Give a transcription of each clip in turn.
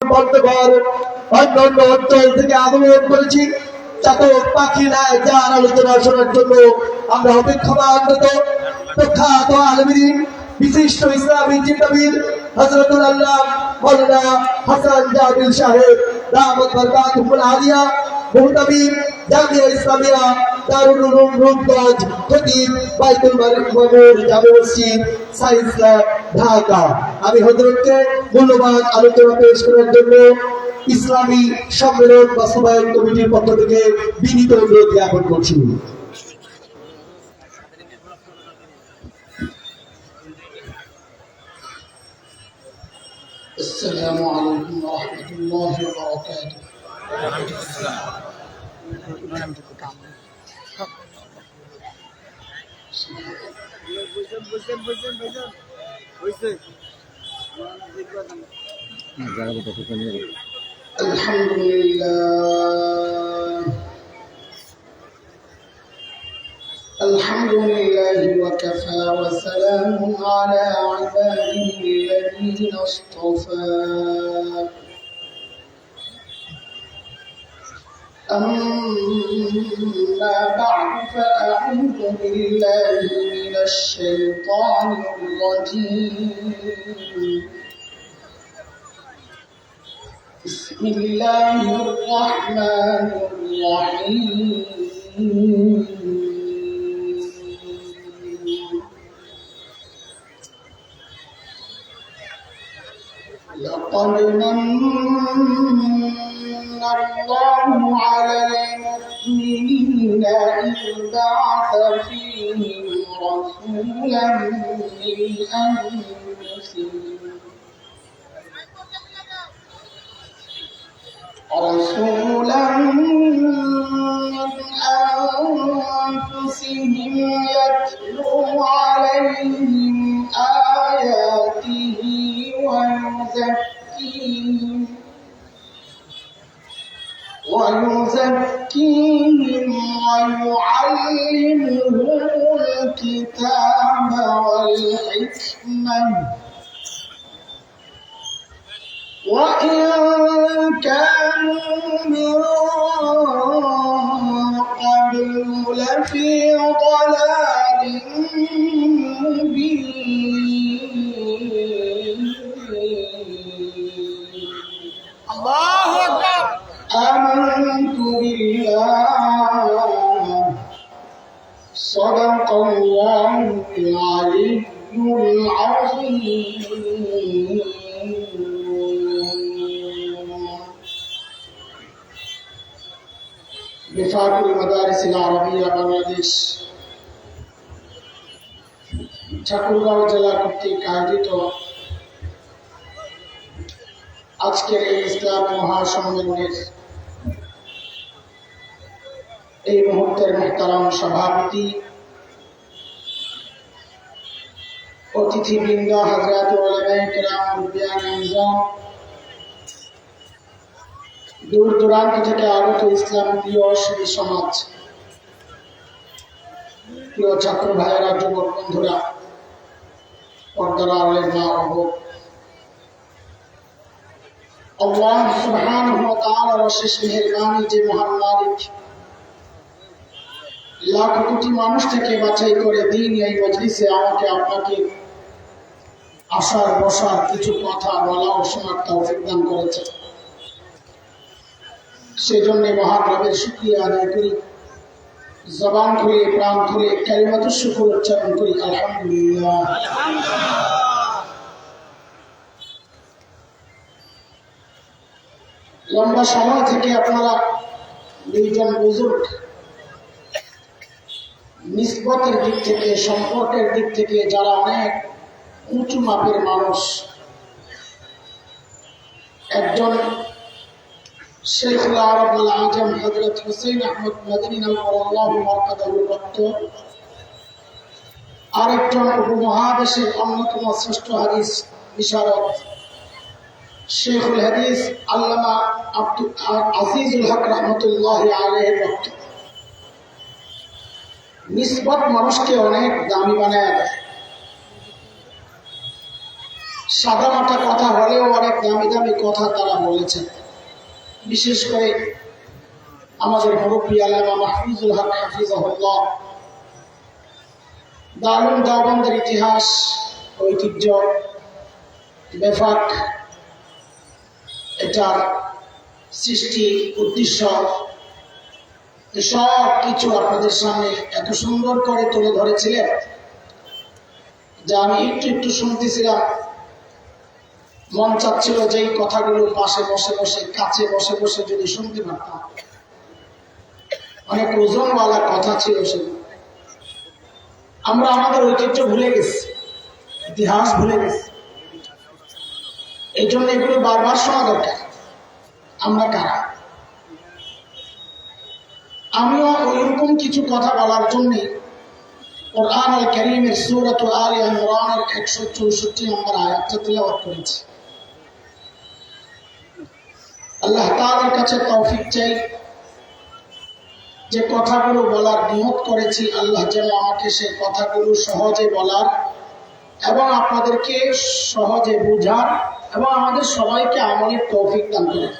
বন্ধুগণ, অন্যান্য অঞ্চল থেকে আগমন করেছি চাতক পাখি নাই যার আলোচনা শোনার জন্য আমরা অপেক্ষমান। প্রখ্যাত আলমীন বিশিষ্ট ইসলামী চিন্তাবিদ হযরতুল আল্লাহ মাওলানা হাসান জাবিল সাহেব দামাত বরকাতুহুল আলিয়া, মুহতামিম জামিয়া ইসলামিয়া দারুল উলুম রূপগঞ্জ, খতিব বাইতুল মামুর জামে মসজিদ সায়েন্স ল্যাব ঢাকা। আমি হযরতকে মূল্যবান আলোচনা পেশ করার জন্য ইসলামী সম্মেলন বাস্তবায়ন কমিটির পক্ষ থেকে বিনীত অনুরোধ জ্ঞাপন করছি। السلام عليكم ورحمة الله وبركاته. الحمد لله الحمد لله وكفى وسلام على عباده الذين اصطفى. أما بعد فأعوذ بالله من الشيطان الرجيم. بسم الله الرحمن الرحيم. لقد من الله على المؤمنين إذ بعث فيهم رسولا من أنفسهم يتلو عليهم آياته ويزكيهم ويعلمهم الكتاب والحكمة وإن كانوا من قبل لفي ضلال مبين. الله أكبر. آمنت بالله صدق الله العلي العظيم. وفاق المدارس العربية বাংলাদেশ ঠাকুরগাঁও জেলা কর্তৃক আয়োজিত আজকের এই ইসলামী মহাসম্মেলনের এই মুহূর্তের মুহতারাম সভাপতি, অতিথিবৃন্দ, হযরত উলামায়ে কেরাম, মুরব্বিয়ানে আযম, দূর দূরান্ত থেকে আগত ইসলাম প্রিয় সেই সমাজ, প্রিয় ছাত্র ভাইয়েরা, যুবক বন্ধুরা, পর্দার আড়ালের মা ও বোন, আল্লাহ সুবহানাহু ওয়া তাআলার অশেষ মেহেরবানি যে মহান মালিক লাখ কোটি মানুষ থেকে বাছাই করে দিন এই মজলিসে আমাকে আপনাকে আসার বসার কিছু কথা বলা ও শোনার তৌফিক দান করেছে, সেই জন্য মহান রবের শুকরিয়া আদায় করি। জবান খুলে প্রাণ খুলে কালিমাতুশ শুকর উচ্চারণ করি, আলহামদুলিল্লাহ। লম্বা সময় থেকে আপনারা দুইজন বুজুর্গ নিসবতের দিক থেকে, সম্পর্কের দিক থেকে যারা অনেক উঁচু মাপের মানুষ, একজন শেখুল আরব আল আজম হযরত হুসাইন আহমদ মদনী নওয়াল্লাহু মারকাদাহুল ভক্ত, আরেকজন উপমহাদেশের অন্যতম শ্রেষ্ঠ হাদিস বিশারদ শেখুল হাদিস আল্লামা আব্দুল আজিজুল হক রহমতুল্লাহি আলাইহির ভক্ত। নিসবত মানুষকে অনেক দামি বানায় দেয়। সাদামাটা কথা হলেও অনেক দামি দামি কথা তারা বলেছেন। বিশেষ করে আমাদের মুরব্বী আল্লামা মাহফুজুল হক হাফিজাহুল্লাহ দারুল দেওবন্দের ইতিহাস, ঐতিহ্য, বেফাক, এটার সৃষ্টি, উদ্দেশ্য সব কিছু আপনাদের সামনে এত সুন্দর করে তুলে ধরেছিলেন যে আমি একটু একটু শুনতেছিলাম, মন চাচ্ছিল যে এই কথাগুলো পাশে বসে বসে, কাছে বসে বসে যদি শুনতে পারতাম। অনেক ওজনওয়ালা কথা ছিল সেগুলো। আমরা আমাদের ঐতিহ্য ভুলে গেছি, ইতিহাস ভুলে গেছি। এই জন্য এগুলো বারবার শোনা দরকার। আমরা কারা? আমিও ওইরকম কিছু কথা বলার জন্যে কোরআন আল কারীমের সূরাত আলে ইমরানের 164 নম্বর আয়াতটা তিলাওয়াত করেছি। আল্লাহ তাআলার কাছে তৌফিক চাই, যে কথাগুলো বলার নিয়ত করেছি আল্লাহ যেন আমাকে সেই কথাগুলো সহজে বলার এবং আপনাদেরকে সহজে বোঝার এবং আমাদের সবাইকে আমলের তৌফিক দান করেন।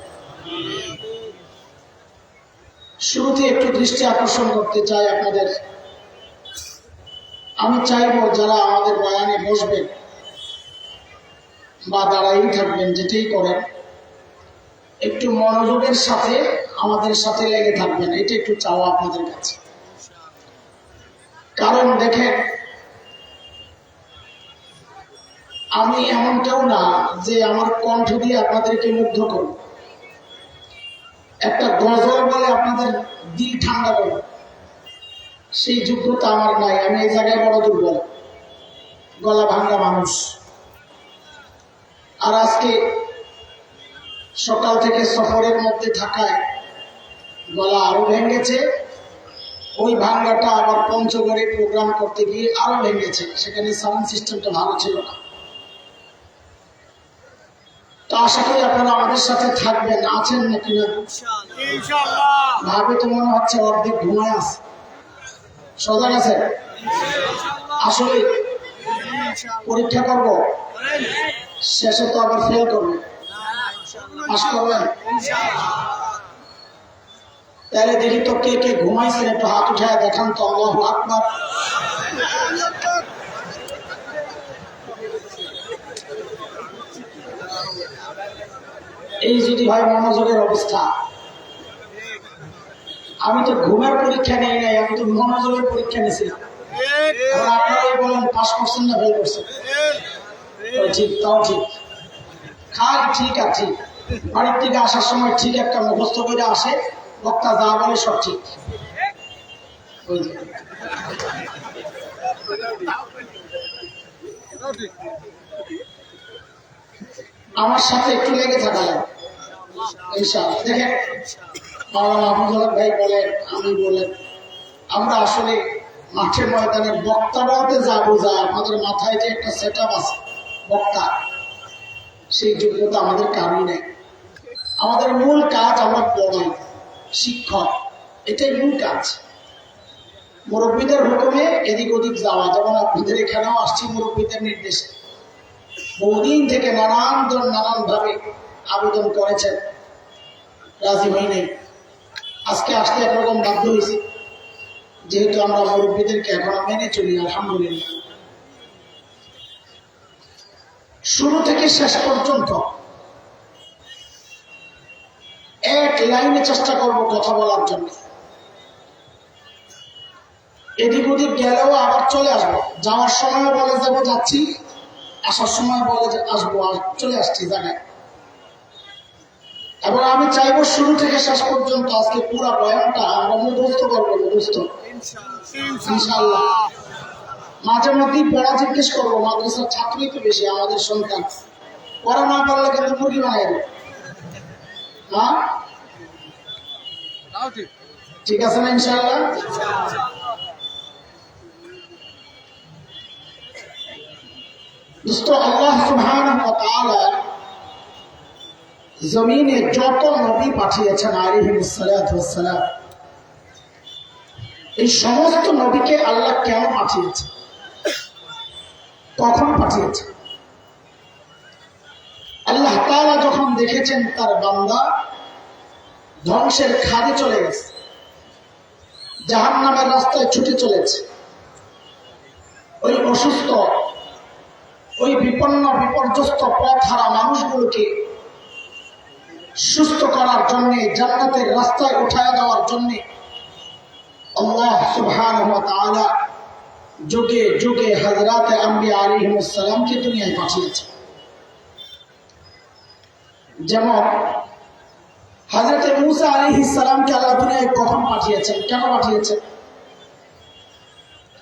শুরুতে একটু দৃষ্টি আকর্ষণ করতে চাই আপনাদের। আমি চাইবো যারা আমাদের বয়ানে বসবেন বা দাঁড়াই থাকবেন, যেটাই করেন, একটু মনোযোগের সাথে আমাদের সাথে লেগে থাকবেন। এটা একটু চাওয়া আপনাদের কাছে। কারণ দেখেন, আমি এমন কেউ না যে আমার কণ্ঠ দিয়ে আপনাদেরকে মুগ্ধ করব, একটা গজল বলে আপনাদের দিল ঠান্ডা করব, সেই যোগ্যতা আমার নাই। আমি এই জায়গায় বড় দুর্বল, গলা ভাঙ্গা মানুষ। আর আজকে সকাল থেকে সফরের মধ্যে থাকায় গলা আরো ভেঙেছে। ওই ভাঙ্গাটা আবার পঞ্চগড়ে প্রোগ্রাম করতে গিয়ে আরো ভেঙেছে, সেখানে সাউন্ড সিস্টেমটা ভালো ছিল না। তো আশা করি আপনারা আমাদের সাথে থাকবেন, আছেন নাকি না? ভাবে তো মনে হচ্ছে অর্ধেক ঘুমায় আছে। সজাগ আছে? আসলে পরীক্ষা করব, শেষে তো আবার ফেল করবে, পাস করবেন। তাহলে দেখি তো কে কে ঘুমাইছেন, একটু হাত উঠায় দেখান তো। আল্লাহু আকবার। এই যদি হয় মনোযোগের অবস্থা। আমি তো ঘুমের পরীক্ষা নেই নাই, আমি তো মনোযোগের পরীক্ষা নিয়েছিলাম। আপনারাই বলেন পাস করছেন না ফেল করছেন? ঠিক, তাও ঠিক। খান ঠিক আছে, বাড়ির থেকে আসার সময় ঠিক একটা মুখস্থ করে আসে, বক্তা যা বলে সব ঠিক। ওই যে আমার সাথে একটু লেগে থাকা লাগে ইনশাআল্লাহ। দেখেন, মাওলানা আবুল হক ভাই বলেন, আমি বলেন, আমরা আসলে মাঠে ময়দানে বক্তা বলতে যা বোঝায়, আপনাদের মাথায় যে একটা সেট আপ আছে বক্তা, সেই যোগ্যতা আমাদের কারই নেই। আমাদের মূল কাজ আমরা পড়াই, শিক্ষক, এটাই মূল কাজ। মুরব্বীদের হুকুমে এদিক ওদিক যাওয়া, যেমন আপনাদের এখানেও আসছি মুরব্বীদের নির্দেশে। বহুদিন থেকে নানান ভাবে আবেদন করেছেন, রাজি হই নাই। আজকে আসতে একরকম বাধ্য হয়েছি, যেহেতু আমরা মুরব্বীদেরকে এখনো মেনে চলি আলহামদুলিল্লাহ। শুরু থেকে শেষ পর্যন্ত এক লাইনে চেষ্টা করব কথা বলার জন্য। এদিক ওদিক গেলেও আবার চলে আসবো, যাওয়ার সময় বলে যাবো যাচ্ছি, আসার সময় বলে আসবো, চলে আসছি জায়গায়। এবং আমি চাইবো শুরু থেকে শেষ পর্যন্ত আজকে পুরো বয়ানটা আমরা মুখস্থ করবো, মুখস্থ ইনশাআল্লাহ। মাঝে মধ্যেই পড়া জিজ্ঞেস করবো, মাদ্রাসার ছাত্রই তো বেশি আমাদের সন্তান, পড়া না পারলে কিন্তু মুরগি বানাই দেবে। হ্যাঁ, ঠিক আছে না ইনশাআল্লাহ? দোস্ত, আল্লাহ সুবহানাহু ওয়া তাআলা জমিনে যত নবী পাঠিয়েছেন আলাইহিস সালাতু ওয়াস সালাম, এই সমস্ত নবীকে আল্লাহ কেন পাঠিয়েছে, কখন পাঠিয়েছে? তাআলা যখন দেখেছেন তার বান্দা ধ্বংসের খাদে চলে গেছে, জাহান্নামের রাস্তায় ছুটে চলেছে, ওই অসুস্থ, ওই বিপন্ন বিপর্যস্ত পথ হারা মানুষগুলোকে সুস্থ করার জন্য, জান্নাতের রাস্তায় উঠায় দেওয়ার জন্য আল্লাহ সুবহানাহু ওয়া তাআলা যুগে যুগে হযরত আম্বিয়া আলাইহিস সালামকে দুনিয়ায় পাঠিয়েছেন। যেমন হযরত মূসা আলাইহিস সালামকে আল্লাহ দুনিয়ায় কখন পাঠিয়েছেন, কেন পাঠিয়েছেন?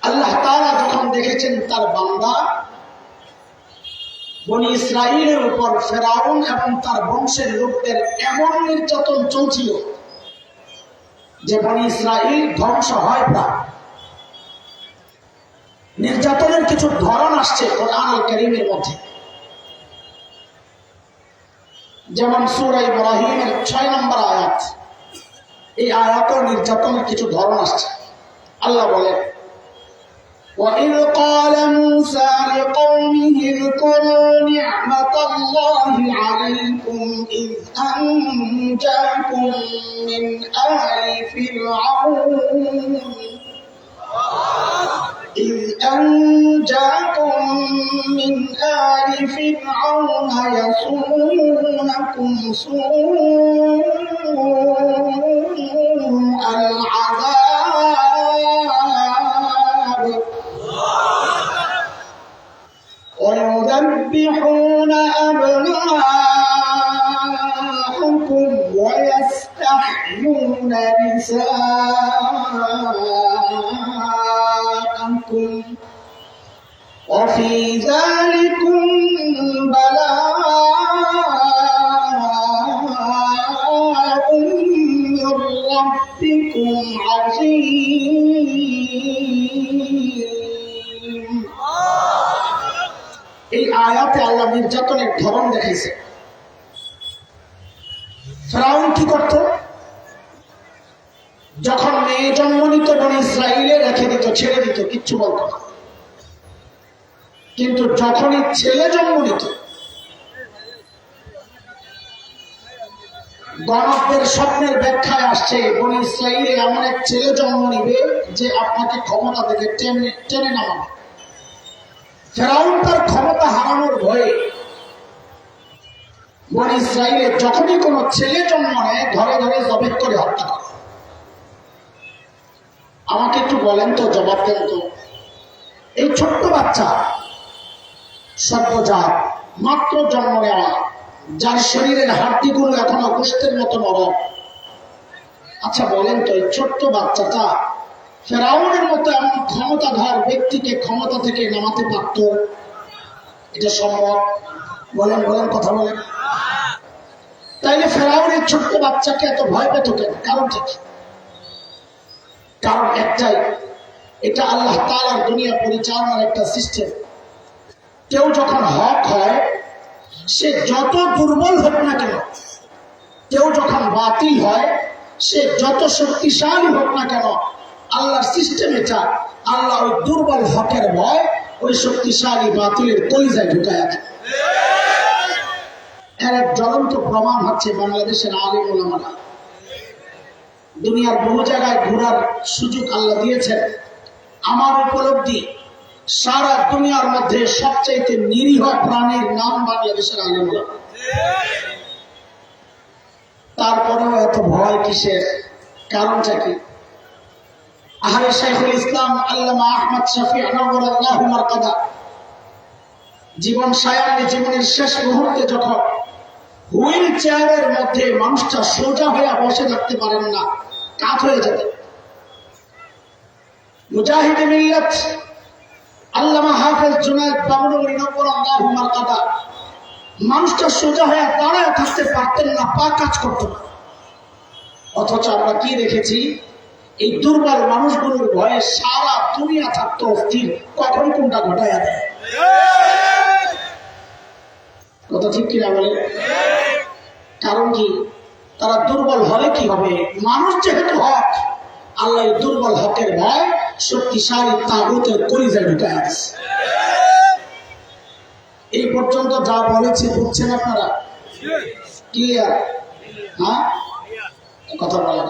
আল্লাহ তাআলা যখন দেখেছেন তার বান্দা বনি ইসরাইলের উপর ফেরাউন এবং তার বংশের লোকদের এমন নির্যাতন চলছিল যে বনি ইসরাইল ধ্বংস হয় প্রায়। নির্যাতনের কিছু ধরন আসছে কোরআন আল কারীমের মধ্যে, যেমন সূরা ইব্রাহিমের 6 নম্বর আয়াত। এই আয়াতের নির্যাতনের কিছু ধরন আসছে। আল্লাহ বলেন, وَإِذْ قَالَ مُوسَى لِقَوْمِهِ اذْكُرُوا نِعْمَةَ اللَّهِ عَلَيْكُمْ إِذْ أَنْجَاكُمْ مِنْ آلِ فِرْعَوْنَ يَسُومُونَكُمْ سُوءَ الْعَذَابِ وَيُذَبِّحُونَ أَبْنَاءَكُمْ وَيَسْتَحْيُونَ نِسَاءَكُمْ وَفِي ذَلِكُمْ بَلَاءٌ مِّن رَّبِّكُمْ عَظِيمٌ। এই আয়াতে আল্লাহ নির্যাতনের ধরন দেখাইছে। ফেরাউন কি করত? যখন মেয়ে জন্ম নিত বনি ইসরাইলে রেখে দিত, ছেড়ে দিত, কিচ্ছু বলত না। কিন্তু যখনই ছেলে জন্ম নিত, গণকদের স্বপ্নের ব্যাখ্যায় আসছে বনি ইসরাইলে এমন এক ছেলে জন্ম নিবে যে আপনাকে ক্ষমতা থেকে টেনে নামাবে। ফেরাউন তার ক্ষমতা হারানোর ভয়ে বনি ইসরাইলে যখনই কোনো ছেলে জন্ম নেয় ঘরে ঘরে জবেদ করে হত্যা করে। আমাকে একটু বলেন তো, জবাব দেন তো, এই ছোট্ট বাচ্চা সদ্যজাত মাত্র জন্ম নেওয়া, যার শরীরের হাড্ডিগুলো এখনো গোশতের মতো নরম, আচ্ছা বলেন তো এই ছোট্ট বাচ্চাটা ফেরাউনের মতো এমন ক্ষমতাধর ব্যক্তিকে ক্ষমতা থেকে নামাতে পারত? এটা সম্ভব? বলেন বলেন, কথা বলেন। তাইলে ফেরাউনের ছোট্ট বাচ্চাকে এত ভয় পেত কেন? কারণটা কি? কারণ একটাই, এটা আল্লাহ তাআলার দুনিয়া পরিচালনার একটা সিস্টেম। কেউ যখন হক হয়, সে যত দুর্বল হোক না কেন, কেউ যখন বাতিল হয়, সে যত শক্তিশালী হোক না কেন, আল্লাহর সিস্টেম এটা, আল্লাহ ওই দুর্বল হকের ভয় ওই শক্তিশালী বাতিলের কলিজায় ঢুকায় আছে। এর এক জ্বলন্ত প্রমাণ হচ্ছে বাংলাদেশের আলেম ওলামারা। দুনিয়ার বহু জায়গায় ঘোরার সুযোগ আল্লাহ দিয়েছেন। আমার উপলব্ধি, সারা দুনিয়ার মধ্যে সবচাইতে নিরীহ প্রাণীর নাম বাংলাদেশের আলেম ওলামা। তারপরেও এত ভয় কিসের? কারণটা কি? আহলে শাইখুল ইসলাম আল্লামা আহমদ শফি নওয়ারাল্লাহু মারকাদা জীবন সায়ান্নে, জীবনের শেষ মুহূর্তে যখন হুইল চেয়ারের মধ্যে মানুষটা সোজা হয়ে বসে থাকতে পারেন না, কাত হয়ে যেত, মুজাহিদ মিল্লাত আল্লামা হাফেজ জুনায়েদ বাগদাদী নওয়ারাল্লাহু মারকাদা মানুষটা সোজা হয়ে দাঁড়ায় থাকতে পারতেন না, পা কাজ করত না। অথচ আমরা কি দেখেছি? এই দুর্বল মানুষগুলোর ভয়ে সারা দুনিয়া থাকতো অস্থির, কখন কোনটা ঘটাইয়া দেয়। কথা ঠিক কিনা বলে? কারণ কি? তারা দুর্বল হলে কি হবে? মানুষ যেহেতু হক, আল্লাহ দুর্বল হকের ভয় শক্তিশালী তাগুতের কলিজায় ঢুকায় আছে। এই পর্যন্ত যা বলেছি বুঝছেন আপনারা? ক্লিয়ার? হ্যাঁ, কথা বলা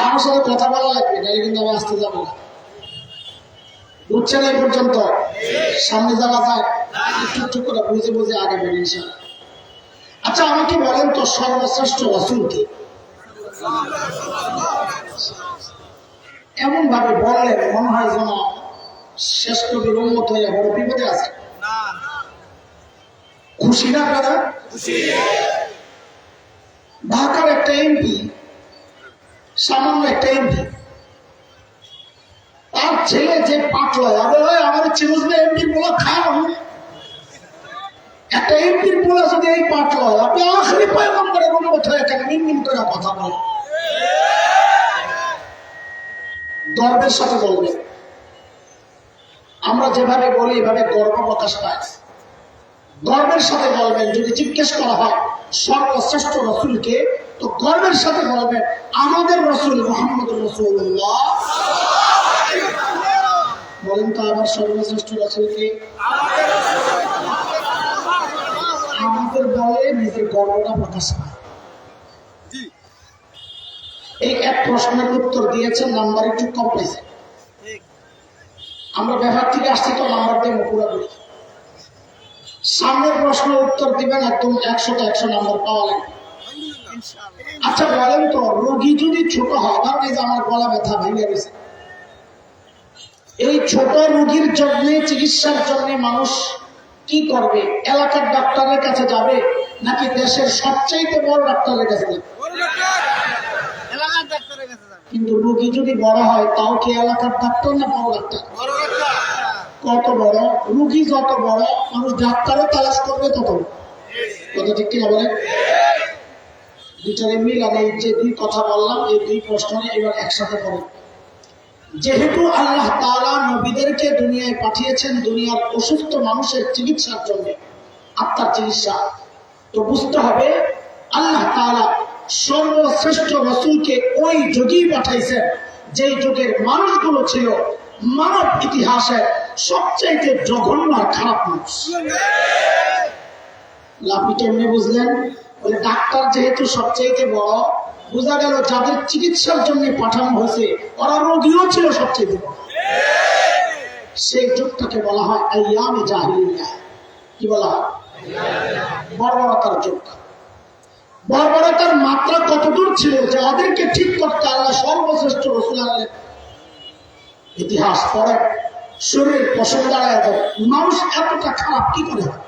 আমার সাথে কথা বলা লাগবে না, কিন্তু আমি আসতে যাবো না। বুঝছেন এই পর্যন্ত? সামনে যাওয়া যায় একটু একটু করে বুঝে বুঝে আগে বেরিয়ে ইনশাআল্লাহ। আচ্ছা আমাকে বলেন তো সর্বশ্রেষ্ঠ রাসূল কে? এমন ভাবে বললেন মনে হয় যেন শেষ কবির উম্মত হয়ে বড় বিপদে আছে। খুশি না আপনারা? ঢাকার একটা এমপি, সামান্য একটা এমপি, তার ছেলে যে পাটলায় আমাদের চিরুজবে এমপি বলে খায়, একটা এমপির বলে যদি এই পাটলায় আপনি আখরি পয়গম্বরের অনুমত হয়ে কেন মিনমিন করে কথা বলেন? গর্বের সাথে বলবেন। আমরা যেভাবে বলি এভাবে গর্ব প্রকাশ পায়। গর্বের সাথে বলবেন। যদি জিজ্ঞেস করা হয় সর্বশ্রেষ্ঠ রসুলকে, তো গর্বের সাথে বলবেন আমাদের রসুল মুহাম্মদ রাসূলুল্লাহ। বলেন তো আমার সর্বশ্রেষ্ঠ রসুলকে? আমাদের বলে নিজের গর্বটা প্রকাশ পায়। এই এক প্রশ্নের উত্তর দিয়েছেন, নাম্বার একটু কম পেয়েছে। আমরা ব্যবহার থেকে আসছি তো নাম্বার দিয়ে পুরোপুরি। সামনের প্রশ্নের উত্তর দিবেন একদম 100তে 100 নাম্বার পাওয়া লাগবে। আচ্ছা বলেন তো রোগী যদি ছোট হয়, ধরেন এই যে আমার গলা ব্যথা ভেঙে গেছে, এই ছোট রোগীর জন্য চিকিৎসার জন্য মানুষ কি করবে? এলাকার ডাক্তারের কাছে যাবে নাকি দেশের সবচেয়ে বড় ডাক্তারের কাছে যাবে? কিন্তু রোগী যদি বড় হয় তাও কি এলাকার ডাক্তার না বড় ডাক্তার? কত বড় রোগী যত বড়, মানুষ ডাক্তারও তালাশ করবে তত। কথা ঠিক কিনা বলেন? দুটারে মিল। আমি যে দুই কথা বললাম এই দুই প্রশ্ন এবার একসাথে করেন। যেহেতু আল্লাহ তাআলা নবীদেরকে দুনিয়ায় পাঠিয়েছেন দুনিয়ার অসুস্থ মানুষের চিকিৎসার জন্য, আত্মার চিকিৎসা, তো বুঝতে হবে আল্লাহ তাআলা সর্বশ্রেষ্ঠ রাসূলকে ওই যুগেই পাঠাইছেন যেই যুগের মানুষগুলো ছিল মানব ইতিহাসের সবচেয়ে জঘন্য আর খারাপ মানুষ। আপনি কেমনে বুঝলেন? বলে ডাক্তার যেহেতু সবচেয়ে বড়, বোঝা গেল যাদের চিকিৎসার জন্য পাঠানো হয়েছে ওরা রোগীও ছিল সবচেয়ে বড়। সেই যুগটাকে বলা হয় আইয়ামে জাহিলিয়া। কি বলা হয়? বর্বরতার যুগ। বর্বরতার মাত্রা কতদূর ছিল যে ওদেরকে ঠিক করতে আল্লাহ সর্বশ্রেষ্ঠ রাসূল আনলেন। ইতিহাস পড়ে, শরীর পছন্দ দাঁড়ায় দেয়। মানুষ এতটা খারাপ কি করে হয়?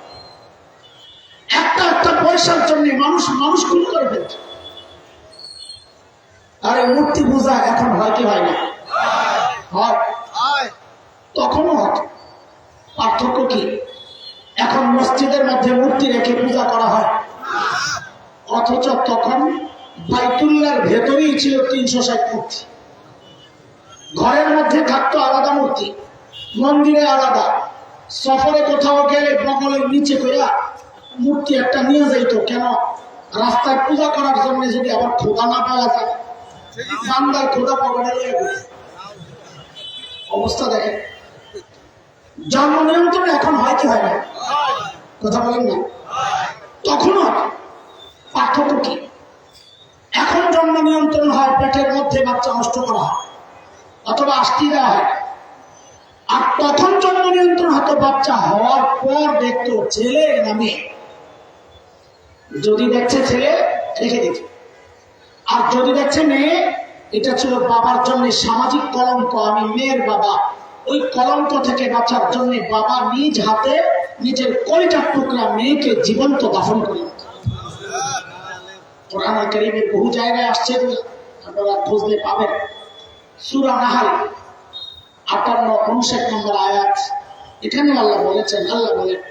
একটা পয়সার জন্য মানুষ খুন করে ফেলছে। আরে মূর্তি পূজা এখন হয় কি হয় না? হয়, তখনও হতো। পার্থক্য কি? এখন মসজিদের মধ্যে মূর্তি রেখে পূজা করা হয়, অথচ তখন বাইতুল্লাহর ভেতরেই ছিল 360 মূর্তি। ঘরের মধ্যে থাকতো আলাদা মূর্তি, মন্দিরে আলাদা, সফরে কোথাও গেলে বগলের নিচে করে মূর্তি একটা নিয়ে যাইতো। কেন? রাস্তায় পূজা করার জন্য যদি আবার খোদা না পাওয়া যায়, বান্দার খোদা পকেটে নিয়ে গেছে। অবস্থা দেখেন। জন্ম নিয়ন্ত্রণ এখন হয় কি হয় না? কথা বলেন না? তখনও পার্থক্য কি? এখন জন্ম নিয়ন্ত্রণ হয়, পেটের মধ্যে বাচ্চা নষ্ট করা হয় অথবা আষ্টি দেওয়া হয়। আর তখন জন্ম নিয়ন্ত্রণ হতো বাচ্চা হওয়ার পর দেখতো ছেলে না মেয়ে। যদি দেখছে ছেলে রেখে দিত, আর যদি দেখছে মেয়ে, এটা ছিল বাবার জন্য সামাজিক কলঙ্ক। আমি মেয়ের বাবা, ওই কলঙ্ক থেকে বাঁচার জন্য বাবা নিজ হাতে নিজের কলিজার টুকরা মেয়েকে জীবন্ত দাফন করে। কোরআনে কারীমের বহু জায়গায় আসছে, আপনারা খুঁজলে পাবেন। সূরা নাহল 58-59 নম্বর আয়াত, এখানে আল্লাহ বলেছেন, আল্লাহ বলেন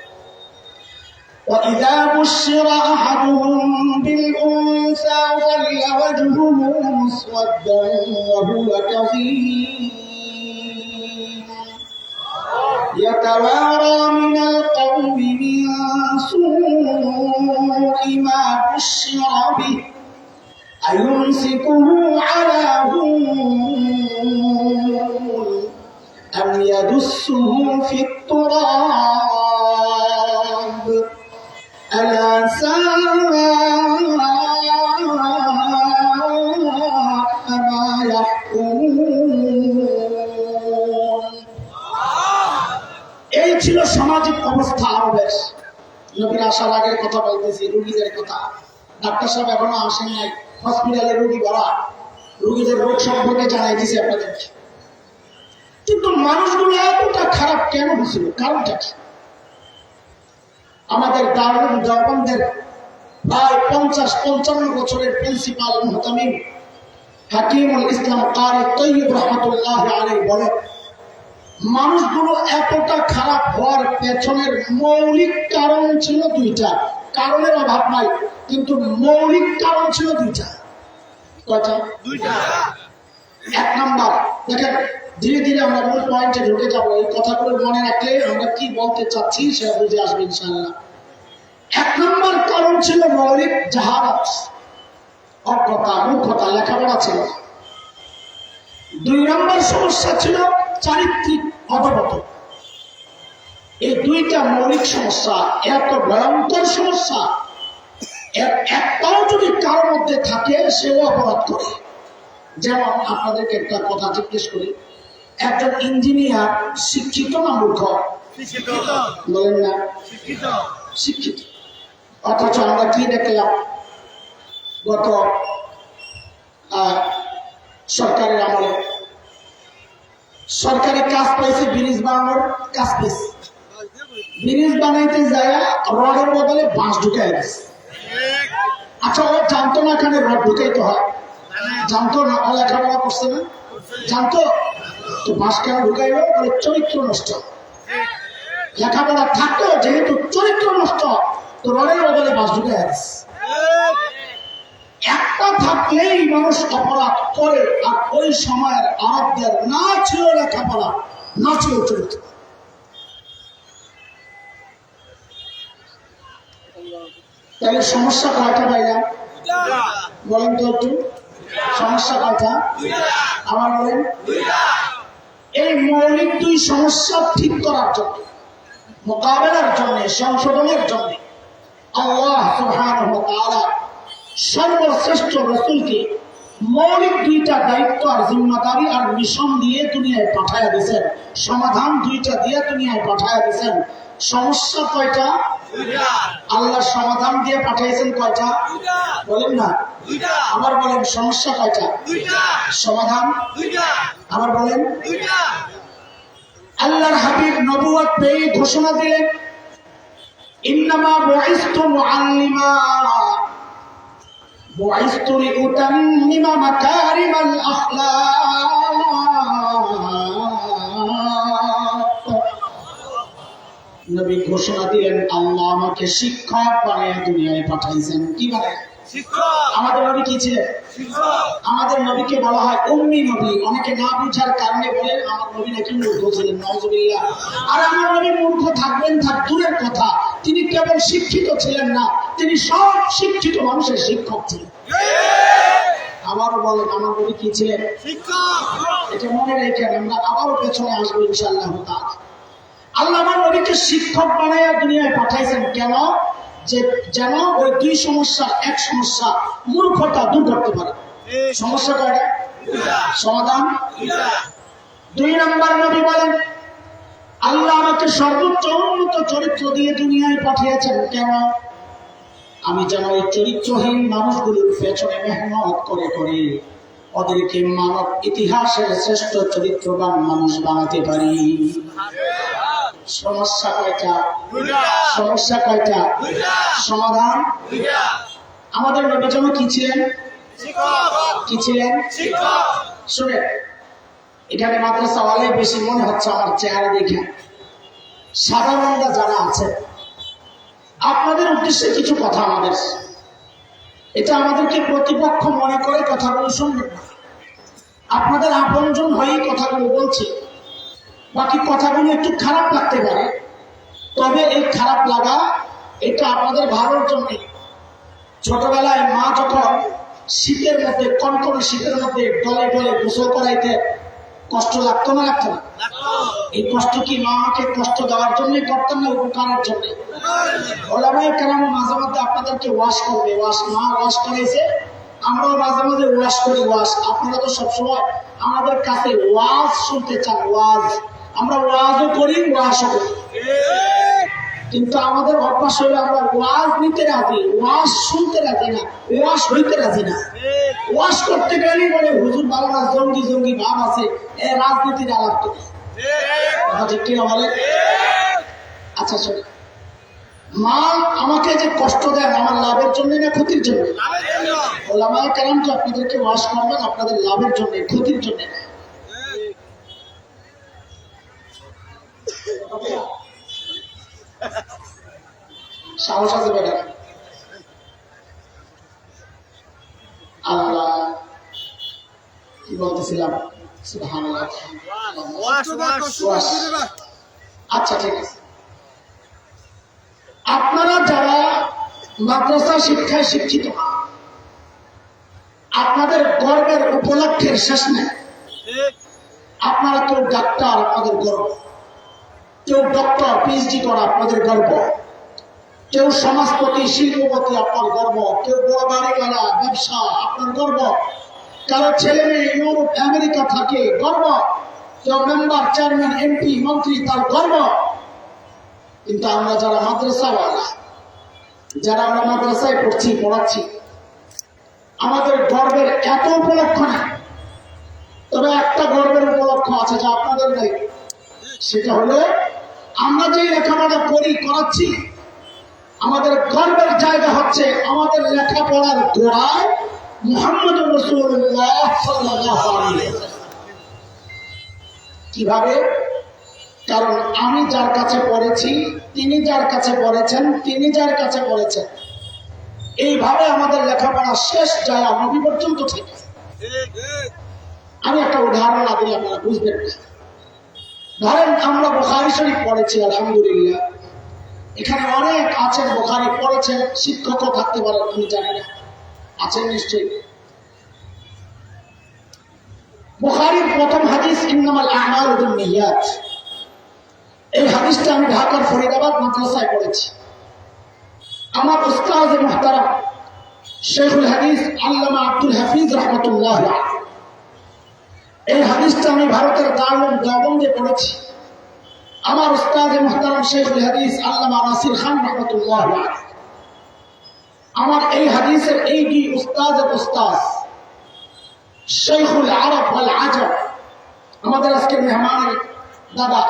وَإِذَا بُشِّرَ أَحَدُهُم بِالْأُنثَىٰ ظَلَّ وَجْهُهُ مُسْوَدًّا وَهُوَ كَظِيمٌ يَتَوَارَىٰ مِنَ الْقَوْمِ مِن سُوءِ مَا بُشِّرَ بِهِ أَيُمْسِكُهُ عَلَىٰ هُونٍ أَمْ يَدُسُّهُ فِي التُّرَابِ أَلَا মা ইয়াহকুমুন। এই ছিল সামাজিক অবস্থা আরবের। নবীর আসার আগের কথা বলতেছি, রোগীদের কথা। ডাক্তার সাহেব এখনো আসেন নাই, হসপিটালে রোগী ভরা, রোগীদের রোগ সম্পর্কে জানাই দিছে আপনাদেরকে। কিন্তু মানুষগুলো এতটা খারাপ কেন হয়েছিল, কারণটা কি? আমাদের দারুল দেওবন্দের প্রায় 50-55 বছরের প্রিন্সিপাল মুহতামিম হাকিমুল ইসলাম কারি তৈয়ব রহমতুল্লাহ আলাইহি বলেন, মানুষগুলো এতটা খারাপ হওয়ার পেছনের মৌলিক কারণ ছিল দুইটা। কারণের অভাব নাই, কিন্তু মৌলিক কারণ ছিল দুইটা। কয়টা? দুইটা। এক নাম্বার, দেখেন ধীরে ধীরে আমরা মূল পয়েন্টে ঢুকে যাবো। এই কথাগুলো মনে রাখলে আমরা কি বলতে চাচ্ছি সেটা বুঝে আসবে ইনশাআল্লাহ। এক নম্বর কারণ ছিল মৌলিক জাহালাত, অজ্ঞতা, মূর্খতা, লেখাপড়া ছিল। দুই নম্বর সমস্যা ছিল চারিত্রিক অবনতি। এই দুইটা মৌলিক সমস্যা এত ভয়ঙ্কর সমস্যা, একটাও যদি কারোর মধ্যে থাকে সেও অপরাধ করে। যেমন আপনাদেরকে একটা কথা জিজ্ঞেস করি, একজন ইঞ্জিনিয়ার শিক্ষিত না মূর্খ? বলেন না, শিক্ষিত। অথচ আমরা কি দেখলাম গত সরকারের আমলে? সরকারি কাজ পাইছে, ব্রিজ বানানোর কাজ পাইছে। ব্রিজ বানাইতে যায় রডের বদলে বাঁশ ঢুকাই দিচ্ছে। আচ্ছা, ও জানতো না এখানে রড ঢুকাইতে হয়? জানতো না? ও লেখাপড়া করছে না? জানতো তো বাঁশ কেন ঢুকাইলো? বলে চরিত্র নষ্ট। লেখাপড়া থাকতো, যেহেতু চরিত্র নষ্ট, তো রডের বদলে বাঁশ ঢুকাই দিচ্ছে। একটা থাকলেই মানুষ অপরাধ করে। আর ওই সময়ের আরবদের না ছিল লেখাপড়া, না ছিল চরিত্র। তাহলে সমস্যা কয়টা পাইলা? বলেন তো একটু, সমস্যা কয়টা? আমার বলেন। এই মৌলিক দুই সমস্যা ঠিক করার জন্য, মোকাবেলার জন্য, সংশোধনের জন্য আল্লাহ সুবহানাহু ওয়া তাআলা সর্বশ্রেষ্ঠ রাসূলকে মৌলিক দুইটা দায়িত্ব আর জিম্মাদারি আর মিশন দিয়ে দুনিয়ায় পাঠায়া দিয়েছেন। সমাধান দুইটা দিয়ে দুনিয়ায় পাঠায়া দিয়েছেন। সমস্যা কয়টা? আল্লাহ সমাধান দিয়ে পাঠাইছেন কয়টা? বলেন না, আবার বলেন। সমস্যা কয়টা? সমাধান আবার বলেন। আল্লাহর হাবিব নবুয়ত পেয়ে ঘোষণা দিলেন, ইন্নামা বুইসতু মুআল্লিমা বুইসতু লিউতাম্মিমা মাকারিমাল আখলাক। নবী ঘোষণা দিলেন, আল্লাহ আমাকে শিক্ষক বানিয়ে দুনিয়ায় পাঠাইছেন। কি বানায়? আমাদের নবী কি ছিলেন? আমাদের নবীকে বলা হয় উম্মি নবী। অনেকে না বুঝার কারণে বলে আমার নবী নাকি মূর্খ ছিলেন। নাউজুবিল্লাহ। আর আমার নবী মূর্খ থাকবেন থাক দূরের কথা, তিনি কেবল শিক্ষিত ছিলেন না, তিনি সব শিক্ষিত মানুষের শিক্ষক ছিলেন। আবারও বলেন, আমার নবী কি ছিলেন? এটা মনে রেখেন, আমরা আবারও পেছনে আসবো ইনশাআল্লাহ তাআলা। আল্লাহ আমার নবীকে শিক্ষক বানাইয়া দুনিয়ায় পাঠাইছেন কেন? যে যেন ওই দুই সমস্যার এক সমস্যা, মূর্খতা, দূর করতে পারে। সমস্যা কয়টা? সমাধান দুই নম্বর। নবী বলেন, আল্লাহ আমাকে সর্বোচ্চ উন্নত চরিত্র দিয়ে দুনিয়ায় পাঠিয়েছেন কেন? আমি যেন ওই চরিত্রহীন মানুষগুলোর পেছনে মেহনত করে করে ওদেরকে মানব ইতিহাসের শ্রেষ্ঠ চরিত্রবান মানুষ বানাতে পারি। সমস্যা কয়টা? সমস্যা কয়টা? সমাধান। আমাদের নবী যেন কি ছিলেন? কি ছিলেন? শুনে, এখানে মাদ্রাসা ওয়ালাই বেশি মনে হচ্ছে আমার চেহারা দেখে। সাধারণরা যারা আছে, আপনাদের উদ্দেশ্যে কিছু কথা আমাদের, এটা আমাদেরকে প্রতিপক্ষ মনে করে কথাগুলো শুনবেন না। আপনাদের আপনজন হয়েই কথাগুলো বলছি। বাকি কথাগুলো একটু খারাপ লাগতে পারে, তবে এই খারাপ লাগা এটা আপনাদের ভালোর জন্য। ছোটবেলায় মা যখন শীতের মধ্যে, কনকনে শীতের মধ্যে ডলে ডলে গোসল করাইতে, কষ্ট লাগতো না লাগতো না? এই কষ্ট কি মাকে কষ্ট দেওয়ার জন্যই করতেন না উপকারের জন্য? ওলামায়ে কেরাম মাঝে মধ্যে আপনাদেরকে ওয়াশ করবে, মা ওয়াশ করেছে, আমরাও মাঝে মাঝে ওয়াশ করি। আপনারা তো সবসময় আমাদের কাছে ওয়াজ শুনতে চান, আমরা ওয়াজও করি, ওয়াশও করি, কিন্তু আমাদের অভ্যাস হলে আমরা ওয়াজ নিতে রাজি, ওয়াজ শুনতে রাজি না, ওয়াশ হইতে রাজি না। ওয়াশ করতে গেলে বলে হুজুর ভালো না, জঙ্গি জঙ্গি ভাব আছে, রাজনীতির আলাপ তো ঠিক কিনা বলে? আচ্ছা শোনো, মা আমাকে যে কষ্ট দেন আমার লাভের জন্য না ক্ষতির জন্য? ওলামায়ে কেরাম তো আপনাদেরকে ওয়াশ করবেন আপনাদের লাভের জন্য, ক্ষতির জন্য না। সাহস আছে বেটা? আল্লাহ কি বলতেছিলাম? সুবহানাল্লাহ। আচ্ছা ঠিক আছে, আপনারা যারা মাদ্রাসা শিক্ষায় শিক্ষিত, আপনাদের গর্বের উপলক্ষের শেষ নেই। আপনারা কেউ ডাক্তার, আপনাদের গর্ব; কেউ ডক্টর পিএইচডি করা, আপনাদের গর্ব; কেউ সমাজপতি, শিল্পপতি, আপনার গর্ব; কেউ বড় বাড়িওয়ালা, ব্যবসা, আপনার গর্ব; কারো ছেলে মেয়ে ইউরোপ আমেরিকা থাকে, গর্ব; কেউ মেম্বার, চেয়ারম্যান, এমপি, মন্ত্রী, তার গর্ব। কিন্তু আমরা যারা মাদ্রাসাওয়ালা, যারা আমরা মাদ্রাসায় পড়াচ্ছি, আমাদের গর্বের এত উপলক্ষ নেই। তবে একটা গর্বের উপলক্ষ আছে যা আপনাদের নেই, সেটা হলো আমরা যে লেখাপড়া করাচ্ছি, আমাদের গর্বের জায়গা হচ্ছে আমাদের লেখাপড়ার গোড়ায় মুহাম্মদুর রাসূলুল্লাহ সাল্লাল্লাহু আলাইহি ওয়াসাল্লাম। কিভাবে? কারণ আমি যার কাছে পড়েছি, তিনি যার কাছে পড়েছেন, তিনি যার কাছে পড়েছেন, এইভাবে আমাদের লেখাপড়া শেষ যায় নবী পর্যন্ত ঠিক। আমি একটা উদাহরণ না দিলে আপনারা বুঝবেন না। ধরেন আমরা বুখারী শরীফ পড়েছি, আলহামদুলিল্লাহ, এখানে অনেক আছেন বুখারী পড়েছেন, শিক্ষকও থাকতে পারেন, আমি জানি না, আছেন নিশ্চয়ই। বুখারীর প্রথম হাদিস ইন্নামাল আ'মালু বিন্নিয়াত, এই হাদিসটা আমি ঢাকার ফরিদাবাদ মাদ্রাসায় পড়েছি। আমার উস্তাদ মুহতারাম শেখুল হাদিস আল্লামা আব্দুল হাফিজ রাহমাতুল্লাহ আলাইহি, এই হাদিসটা আমি ভারতের দারুল দেওবন্দে পড়েছি। আমার উস্তাদ মুহতারাম শেখুল হাদিস আল্লামা নাসির খান রাহমাতুল্লাহ আলাইহি, আমার এই হাদিসের এই দুই উস্তাদের উস্তাদ শেখুল আরব ওয়াল আজম, আমাদের আজকের মেহমানের দাদা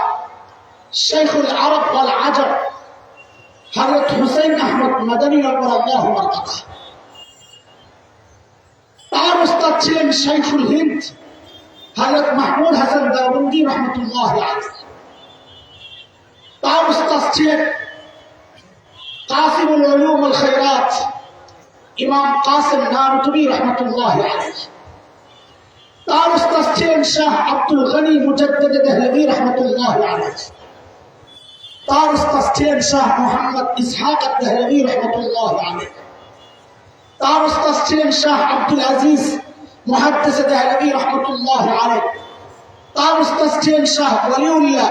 শেখুল আরব ওয়াল আজম হযরত হুসাইন আহমদ মাদানী রাদিয়াল্লাহু আনহু। তার উস্তাদ ছিলেন শেখুল হিন্দ হযরত মাহমুদ হাসান দেওবন্দি রাহমাতুল্লাহ আলাইহি। তার উস্তাদ ছিলেন কাসিমুল উলুম ওয়াল খায়রাত ইমাম কাসিম নানুতুবি রাহমাতুল্লাহ আলাইহি। তার উস্তাদ ছিলেন শাহ আব্দুল গনি মুজাদ্দিদ দেহলভী রাহমাতুল্লাহ আলাইহি। তার উস্তাদ ছিলেন শাহ মুহাম্মদ ইসহাক দেহলভী রাহমাতুল্লাহ আলাইহি। তার উস্তাদ ছিলেন শাহ আব্দুল আজিজ মুহাদ্দিস দেহলভী রাহমাতুল্লাহ আলাইহি। তার উস্তাদ ছিলেন শাহ ওয়ালিউল্লাহ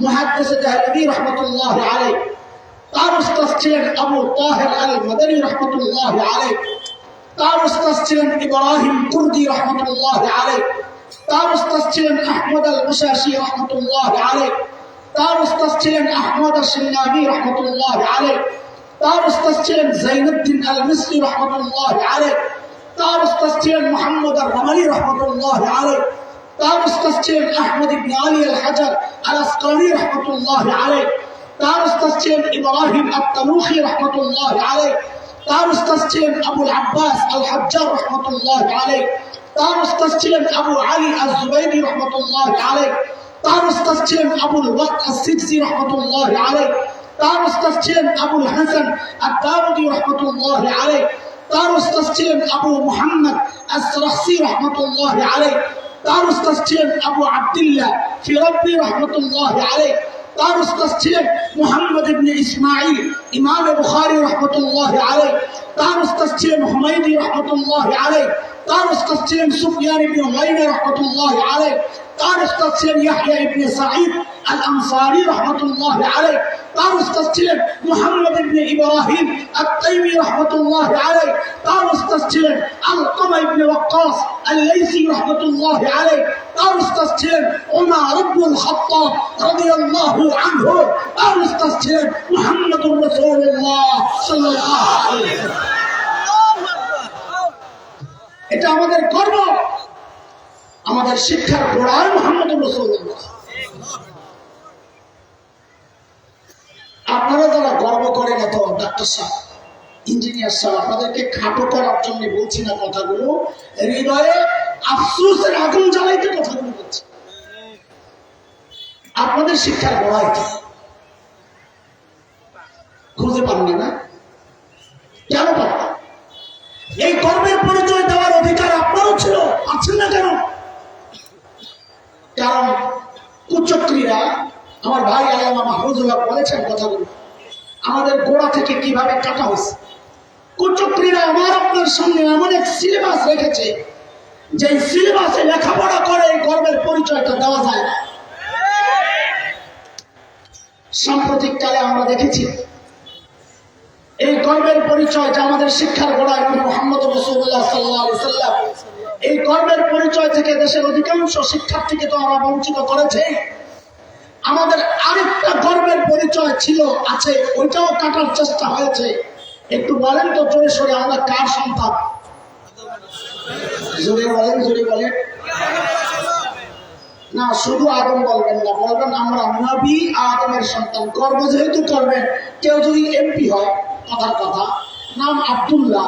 মুহাদ্দিস দেহলভী রাহমাতুল্লাহ আলাইহি। তার উস্তাদ ছিলেন আবু তাহের আল মাদানী রাহমাতুল্লাহ আলাইহি। তার উস্তাদ ছিলেন ইব্রাহিম কুর্দি রাহমাতুল্লাহ আলাইহি। তার উস্তাদ ছিলেন আহমদ আল মুশাশি রাহমাতুল্লাহ আলাইহি। তার উস্তাদ ছিলেন আহমদ আশ-শিন্নাবি রাহমাতুল্লাহ আলাইহি। তার উস্তাদ ছিলেন যায়নুদ্দিন আল মিসরি রাহমাতুল্লাহ আলাইহি। তার উস্তাদ ছিলেন মুহাম্মদ আর-রামালি রাহমাতুল্লাহ আলাইহি। তার উস্তাদ ছিলেন আহমদ ইবনে আলী আল হাজার আল আসকানি রাহমাতুল্লাহ আলাইহি। তার উস্তাদ ছিলেন ইব্রাহিম আত-তানুখি রাহমাতুল্লাহ আলাইহি। তার উস্তাদ ছিলেন আবুল আব্বাস আল হাজ্জার রাহমাতুল্লাহ আলাইহি। তার উস্তাদ ছিলেন আবু আলী আজ-জুবাইরি রাহমাতুল্লাহ আলাইহি। তার উস্তাদ ছিলেন আবুল ওয়াক্ত আস-সিদসি রাহমাতুল্লাহ আলাইহি। তার উস্তাদ ছিলেন আবুল হাসান আদ-দাউদি রাহমাতুল্লাহ আলাইহি। তার উস্তাদ ছিলেন আবু মুহাম্মদ আস-সারাখসি রাহমাতুল্লাহ আলাইহি। তার উস্তাদ ছিলেন আবু আব্দুল্লাহ ফিরাবি রাহমাতুল্লাহ আলাইহি। তার উস্তাদ ছিলেন মুহাম্মদ ইবনে ইসমাঈল ইমাম বুখারী রাহমাতুল্লাহ আলাইহি। তার উস্তাদ ছিলেন হুমায়দি রাহমাতুল্লাহ আলাইহি। তার উস্তাদ ছিলেন সুফিয়ান ইবনে উয়াইনা রাহমাতুল্লাহ আলাইহি। তার উস্তাদ ছিলেন ইয়াহইয়া ইবনে সাঈদ আল আনসারী রাহমাতুল্লাহি আলাইহি, তার উস্তাদ ছিলেন মুহাম্মদ ইবনে ইব্রাহিম আত-তাইমি রাহমাতুল্লাহি আলাইহি, তার উস্তাদ ছিলেন আলকামা ইবনে ওয়াক্কাস আল-লাইসি রাহমাতুল্লাহি আলাইহি, তার উস্তাদ ছিলেন ওমর ইবনুল খাত্তাব রাদিয়াল্লাহু আনহু, তার উস্তাদ ছিলেন মুহাম্মদুর রাসূলুল্লাহ সাল্লাল্লাহু আলাইহি ওয়াসাল্লাম। এটা আমাদের গর্ব, আমাদের শিক্ষার গোড়ায় মুহাম্মদুর রাসূলুল্লাহ। আপনারা যারা গর্ব করেন এত, ডাক্তার সাহেব, ইঞ্জিনিয়ার সাহেব, আপনাদেরকে খাটো করার জন্য বলছি না কথাগুলো, হৃদয়ে আফসোসের আগুন জ্বালাইতে কথাগুলো বলছি। আপনাদের শিক্ষার গোড়ায় খুঁজে পাননি না? কেন পান? এই গর্বের পরিচয় দেওয়ার অধিকার আপনারও ছিল, পাচ্ছেন না কেন? কারণ কুচক্রীরা, আমার ভাই আল্লামা মাহফুজুল্লাহ বলেছেন কথাগুলো, আমাদের গোড়া থেকে কিভাবে কাটা হয়েছে। কুচক্রীরা আমার আপনার সামনে এমন এক সিলেবাস রেখেছে, যে সিলেবাসে লেখাপড়া করে এই গর্বের পরিচয়টা দেওয়া যায় না। সাম্প্রতিক কালে আমরা দেখেছি এই গর্বের পরিচয় যে আমাদের শিক্ষার গোড়ায় মুহাম্মদ রাসূলুল্লাহ সাল্লাল্লাহু আলাইহি ওয়াসাল্লাম, এই গর্বের পরিচয় থেকে দেশের অধিকাংশ শিক্ষার্থীকে তো আমরা বঞ্চিত করেছে। আমাদের আরেকটা গর্বের পরিচয় ছিল, আছে, ওইটাও কাটার চেষ্টা হয়েছে। একটু বলেন তো জোরে সোরে, আমরা কার সন্তান? জোরে বলেন, জোরে বলেন না, শুধু আদম বলবেন না, বলবেন আমরা নবী আদমের সন্তান। গর্ব যেহেতু করবেন, কেউ যদি এমপি হয়, কথার কথা, নাম আব্দুল্লাহ,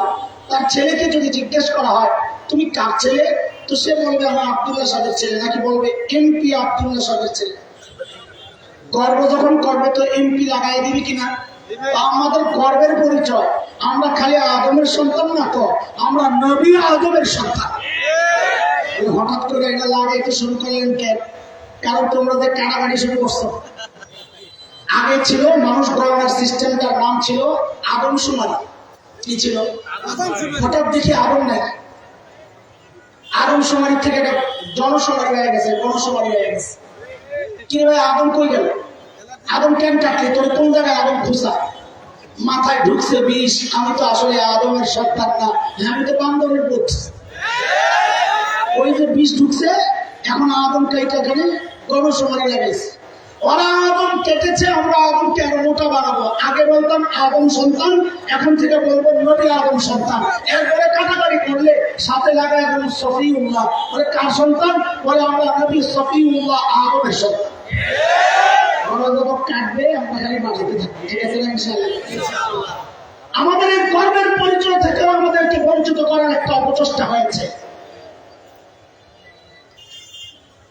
তার ছেলেকে যদি জিজ্ঞেস করা হয় তুমি কার ছেলে, তো সে বলবে আমার আব্দুল্লাহ সাহেবের ছেলে, নাকি বলবে এমপি আব্দুল্লাহ সাহেবের ছেলে। গর্ব যখন করবে তো এমপি লাগাই দিবি কিনা? আমাদের গর্বের পরিচয় আমরা খালি আদমের সন্তান না, তো আমরা নবী আদমের সন্তান। হঠাৎ করে এটা লাগাইতে শুরু করলেন কেন? কারণ তোমরা যে কাটাকাটি শুরু করছো। আগে ছিল মানুষ গণনার সিস্টেমটার নাম ছিল আদমশুমারি। কি ছিল? হঠাৎ দেখি আদম নাই, আদমশুমারি থেকে এটা জনশুমারি হয়ে গেছে, গণশুমারি হয়ে গেছে। কি ভাই আদম কই গেল? আদম কেন কাটলি? তোর কোন জায়গায় আদম খুঁজা? মাথায় ঢুকছে বিষ, আমি তো আসলে আদমের সন্তান না, আমি তো বান্দরের পুত। ওই যে বিষ ঢুকছে, এখন আদম কাইটা কেনে গণশুমারি লাগাইছে। ওরা আদম কেটেছে, আমরা আদমকে আরো মোটা বানাবো। আগে বলতাম আদম সন্তান, এখন থেকে বলবো নবী আদম সন্তান। এরপরে কাটাকাটি করলে সাথে লাগায় এবং সফিউল্লাহ, বলে কার সন্তান? বলে আমরা নবী সফিউল্লাহ আদমের সন্তান। আমরা যখন কাটবে আমরা খালি বাঁচাতে থাকবো, ঠিক আছে না ইনশাআল্লাহ? আমাদের এই গর্বের পরিচয় থেকে আমাদেরকে বঞ্চিত করার একটা অপচেষ্টা হয়েছে।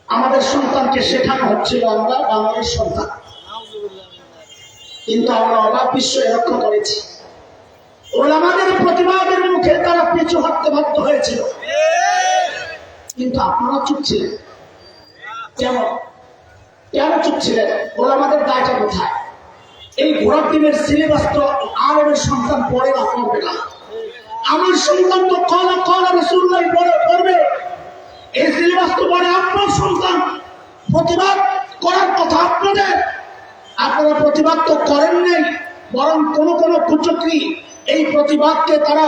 আমাদের সন্তানকে শেখানো হচ্ছিল আমরা বাংলাদেশ সন্তান, কিন্তু আমরা অবাক বিস্ময়ে লক্ষ্য করেছি ওলামাদের প্রতিবাদের মুখে তারা পিছু হাঁটতে বাধ্য হয়েছিল, কিন্তু আপনারা চুপ ছিলেন। কেন কেন চুপ ছিলেন? ওলামাদের দায়টা কোথায়? এই ঘোড়ার দিনের সিলেবাস তো আরবের সন্তান পড়ে না, পড়বে না। আমার সন্তান তো কলা কলা রাসূলুল্লাহ পড়বে। এই সিলেবাস তো পড়ে আপনার সন্তান। প্রতিবাদ করার কথা আপনাদের, আপনারা প্রতিবাদ তো করেন নাই, বরং কোন কোন কুচক্রী এই প্রতিবাদকে তারা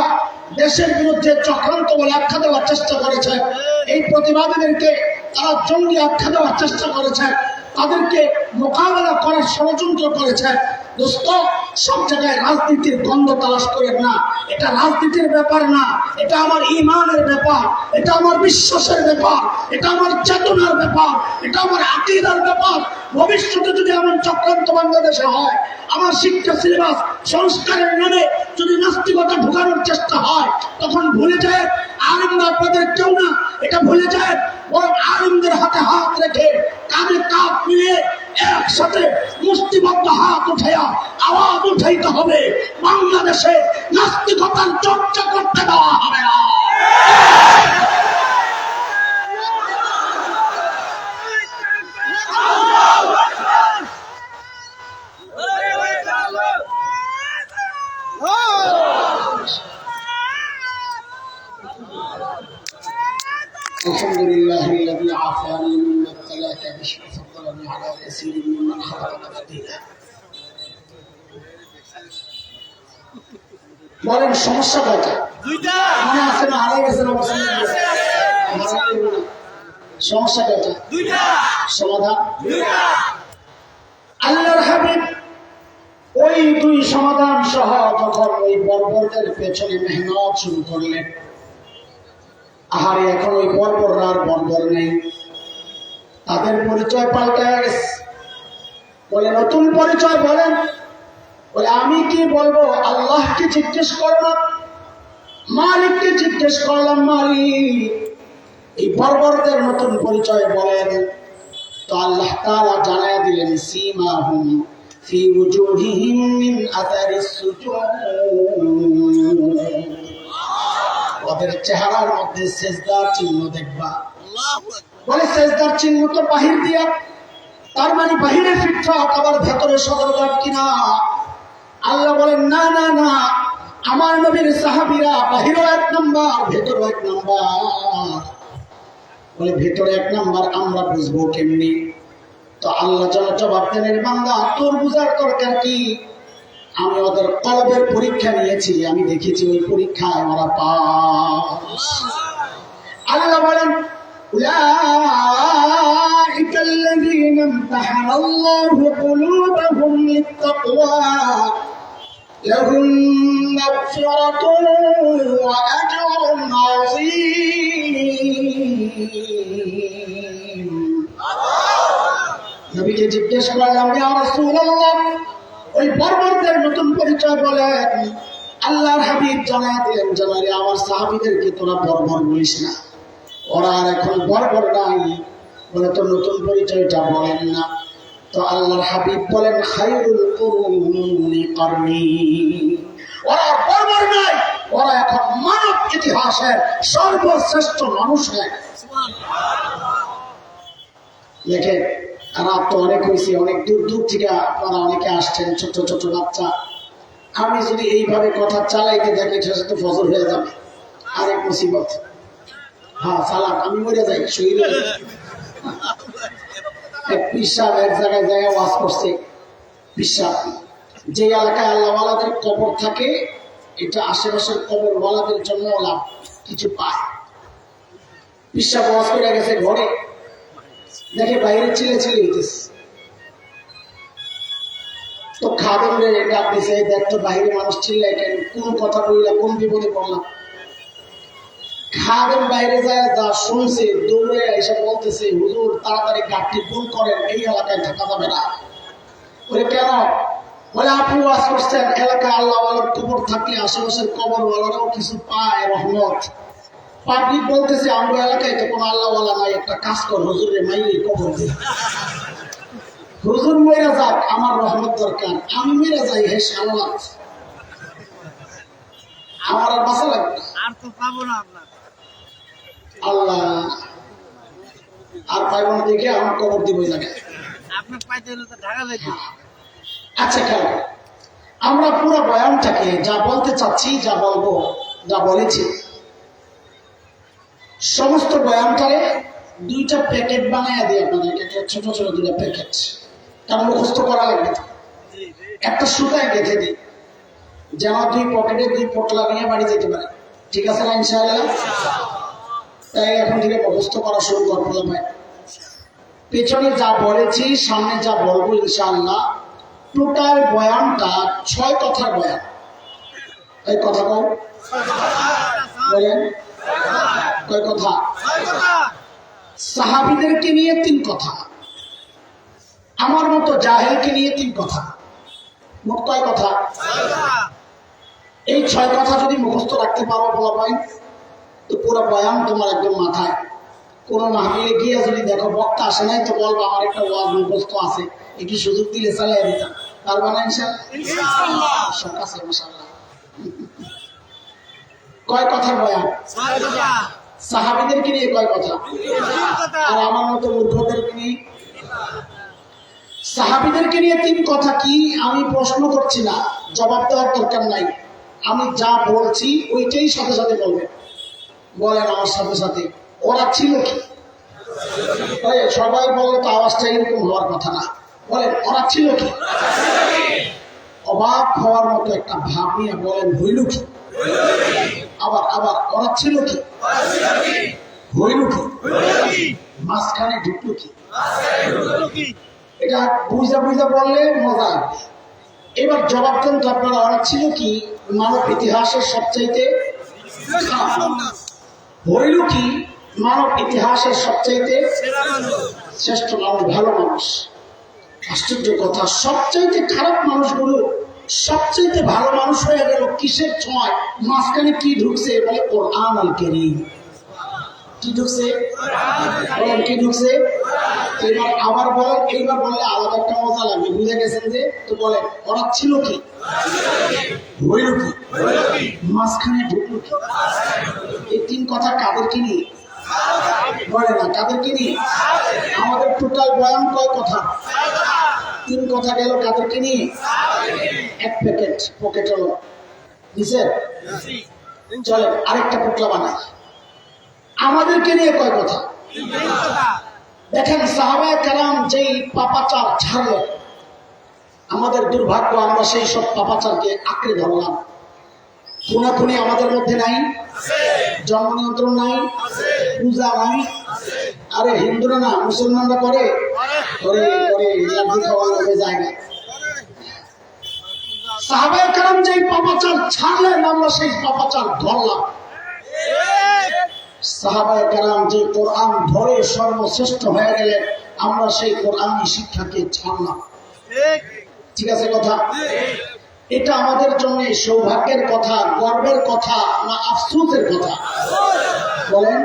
দেশের বিরুদ্ধে চক্রান্ত বলে আখ্যা দেওয়ার চেষ্টা করেছে। এই প্রতিবাদীদেরকে তারা জঙ্গি আখ্যা দেওয়ার চেষ্টা করেছে, তাদেরকে মোকাবেলা করার ষড়যন্ত্র করেছে। দোস্ত, সব জায়গায় রাজনীতির গন্ধ তালাশ করেন না। এটা রাজনীতির ব্যাপার না, এটা আমার ইমানের ব্যাপার, এটা আমার বিশ্বাসের ব্যাপার, এটা আমার চেতনার ব্যাপার, এটা আমার আকীদার ব্যাপার। ভবিষ্যতে যদি এমন চক্রান্ত বাংলাদেশে হয়, আমার শিক্ষা সিলেবাস সংস্কারের নামে যদি নাস্তিকতা ঢুকানোর চেষ্টা হয়, তখন ভুলে যায় আলেমরা আপনাদের কেউ না, এটা ভুলে যায় বরং আলেমদের হাতে হাত রেখে কাঁধে কাঁধ মিলিয়ে একসাথে মুষ্টিবদ্ধ হাত উঠাইয়া আওয়াজ উঠাইতে হবে, বাংলাদেশে নাস্তিকতার চর্চা করতে দেওয়া হবে না। الحمد لله الذي عافاني مما ابتلاك بشر فضلني على كثير ممن خلق تفضيلا বলেন সমস্যা কয়টা? দুইটা। মনে আছে না? হারিয়ে গেছে না? সমস্যা কয়টা? দুইটা। সমাধান দুইটা। আল্লাহর হাবিব ওই দুই সমাধান সহ যখন ওই বর্বরদের পেছনে মেহনত শুরু করলেন, আহারে এখন ওই বর্বররা আর বর্বর নেই, তাদের পরিচয় পাল্টে গেছে। বলে নতুন পরিচয় বলেন। বলে আমি কি বলবো? আল্লাহকে জিজ্ঞেস করলাম, মালিককে জিজ্ঞেস করলাম, মালিক এই বর্বরদের নতুন পরিচয় বলেন। তো আল্লাহ তাআলা জানায়া দিলেন, সীমাহুম ফি উজুহিহিম মিন আতারিস সুজুদ, ওদের চেহারার মধ্যে সেজদার চিহ্ন দেখবা। বলে সেজদার চিহ্ন তো বাহির দিয়া, তার মানে বাহিরে ফিটফাট, আবার ভেতরে সদরঘাট কিনা? আল্লাহ বলেন না না না, আমার নবীর সাহাবীরা বাহিরও এক নাম্বার, ভেতরও এক নাম্বার। বলে ভেতরে এক নাম্বার আমরা বুঝবো কেমনি? তো আল্লাহ জবাব দেন, বান্দা তোর বুঝার দরকার কি? আমি ওদের কলবের পরীক্ষা নিয়েছি, আমি দেখেছি ওই পরীক্ষায় ওরা পাস। আল্লাহ বলেন أولئك الذين امتحن الله قلوبهم للتقوى لهم مغفرة وأجر عظيم। নবীকে জিজ্ঞেস করলাম, ইয়া রাসূলুল্লাহ ওই বর্বরদের নতুন পরিচয় বলেন। আল্লাহর হাবিব জানায় দিলেন, জানালে আমার সাহাবীদেরকে তোরা বর্বর বলিস না, ওরা আর এখন বর্বর নাই। বলে তো নতুন পরিচয়টা বলেন না। তো আল্লাহর হাবিব বলেন, খায়রুল কুরুনি করনি, ওরা বর্বর নাই, ওরা এখন মানব ইতিহাসের সর্বশ্রেষ্ঠ মানুষ হয়ে গেছে। দেখেন রাত তো অনেক হয়েছে, অনেক দূর দূর থেকে আপনারা অনেকে আসছেন, ছোট ছোট বাচ্চা। আমি যদি এইভাবে কথা চালাইতে থাকি সেটা তো ফজর হয়ে যাবে, আরেক মুসিবত। হ্যাঁ চালাক, আমি মরে যাই শহীদ। পিসাব এক জায়গায় জায়গায় ওয়াজ করছে, পিসাব যে এলাকায় আল্লাহওয়ালাদের কবর থাকে, এটা আশেপাশের কবরওয়ালাদের জন্য লাভ কিছু পায়। পিসাব ওয়াজ করে গেছে ঘরে, দেখে বাইরে চিলে চিলে হইতেছে। তো খাদেম রে ডাক দিছে, দেখ তো বাইরে মানুষ চিল্লায় কেন, কোন কথা বললাম, কোন বিপদে পড়লাম। খাদেম বাইরে যায়, যা শুনছে দৌড়ে এসে বলতেছে, হুজুর তাড়াতাড়ি গাড়িটি গুল করেন, এই এলাকায় থাকা যাবে না। বলে কেন? বলে আপনি ওয়াজ করছেন এলাকায় আল্লাহওয়ালার কবর থাকলে আশেপাশের কবরওয়ালারাও কিছু পায় রহমত। পাবলিক বলতেছে আমরা এলাকায় তো কোনো আল্লাহওয়ালা নাই, একটা কাজ কর হুজুর রে মাইরে কবর দে। হুজুর মেরে যাক, আমার রহমত দরকার, আমি মেরে যাই, হে সালাত, আমার আর বাঁচা লাগবে আর তো পাবো না আপনার আল্লাহ আর পাইব না দেখে আমার কবর দিবই লাগে আপনার পাইতে হলে তো ঢাকা যাইতে। আচ্ছা খেয়াল, আমরা পুরো বয়ানটাকে যা বলতে চাচ্ছি, যা বলবো, যা বলেছি, সমস্ত বয়ানটারে দুইটা প্যাকেট বানাইয়া দিই আপনাদেরকে, ছোট ছোট দুইটা প্যাকেট, কারণ মুখস্থ করা লাগবে। একটা সুতায় গেঁথে দিই, যেন দুই পকেটে দুই পোটলা নিয়ে বাড়ি যেতে পারে। ঠিক আছে না ইনশাআল্লাহ? তাই এখন থেকে মুখস্থ করা শুরু করবো। ভাই পেছনে যা বলেছি, সামনে যা বলবো ইনশাআল্লাহ, টোটাল বয়ানটা 6 কথার বয়ান। এই কথা কও বলেন, কয় কথা? সাহাবীদেরকে নিয়ে 3 কথা, আমার মতো জাহেলকে নিয়ে 3 কথা, মোট কয় কথা? এই 6 কথা যদি মুখস্থ রাখতে পারো বলা হয় তো পুরো বয়ান তোমার একদম মাথায়। কোনো মাহফিলে গিয়ে যদি দেখো বক্তা আসে নাই, তো বলবো আমার একটা ওয়াজ মুখস্থ আছে, একটু সুযোগ দিলে চালিয়ে দিতাম। পারবা না ইনশাআল্লাহ? শখ আছে মাশাআল্লাহ। কয় কথার বয়ান? সাহাবীদেরকে নিয়ে কয় কথা? আর আমার মতো মূর্খদেরকে নিয়ে? সাহাবীদেরকে নিয়ে 3 কথা কি? আমি প্রশ্ন করছি না, জবাব দেওয়ার দরকার নাই, আমি যা বলছি ওইটাই সাথে সাথে বলবেন। বলেন আমার সাথে সাথে, ওরা ছিল কি? সবাই বললো তো আওয়াজটা এরকম হওয়ার কথা না। বলেন ওরা ছিল কি? অবাক হওয়ার মতো একটা ভাব নিয়ে বলেন হইল কি? আবার আবার ওরা ছিল কি? হইল কি? মাঝখানে ঢুকলো কি? এটা বুঝা বুঝা বললে মজা লাগবে। এবার জবাব দেন তো আপনারা, ওরা ছিল কি মানব ইতিহাসের সবচাইতে খারাপ? হইল কি মানব ইতিহাসের সবচাইতে শ্রেষ্ঠ মানুষ, ভালো মানুষ? আশ্চর্য কথা, সবচাইতে খারাপ মানুষগুলো সবচাইতে ভালো মানুষ হয়ে গেল কিসের ছোঁয়ায়? মাঝখানে কি ঢুকছে? বলে কোরআন আল কারীম। কি ঢুকছে? কি ঢুকছে? এবার আবার বলেন, এইবার বললে আলাদা একটা মজা লাগবে। বুঝে গেছেন যে? তো বলেন ওরা ছিল কি? হইল কি? মাঝখানে ঢুকলো কি? এই তিন কথা কাদেরকে নিয়ে? বলে না কাদেরকে নিয়ে? আমাদের টোটাল বয়ান কয় কথা? তিন কথা গেল কাদেরকে নিয়ে? এক প্যাকেট পকেট হলো নিচে। চলে আরেকটা পোটলা বানাই, আমাদেরকে নিয়ে কয় কথা? দেখেন সাহাবায়ে কেরাম যেই পাপাচার ছাড়লেন, আমাদের দুর্ভাগ্য আমরা সেই সব পাপাচারকে আঁকড়ে ধরলাম। খুনাখুনি আমাদের মধ্যে নাই, জন্ম নিয়ন্ত্রণ নাই, পূজা নাই। আরে হিন্দুরা না মুসলমানরা করে করে করে জায়গায়। সাহাবায়ে কেরাম যেই পাপাচার ছাড়লেন আমরা সেই পাপাচার ধরলাম। সাহাবায়ে কেরাম যে কোরআন ধরে সর্বশ্রেষ্ঠ হয়ে গেলেন, আমরা সেই কোরআনী শিক্ষাকে ছাড়লাম। ঠিক আছে কথা? এটা আমাদের জন্য সৌভাগ্যের কথা, গর্বের কথা না আফসোসের কথা? বলেন।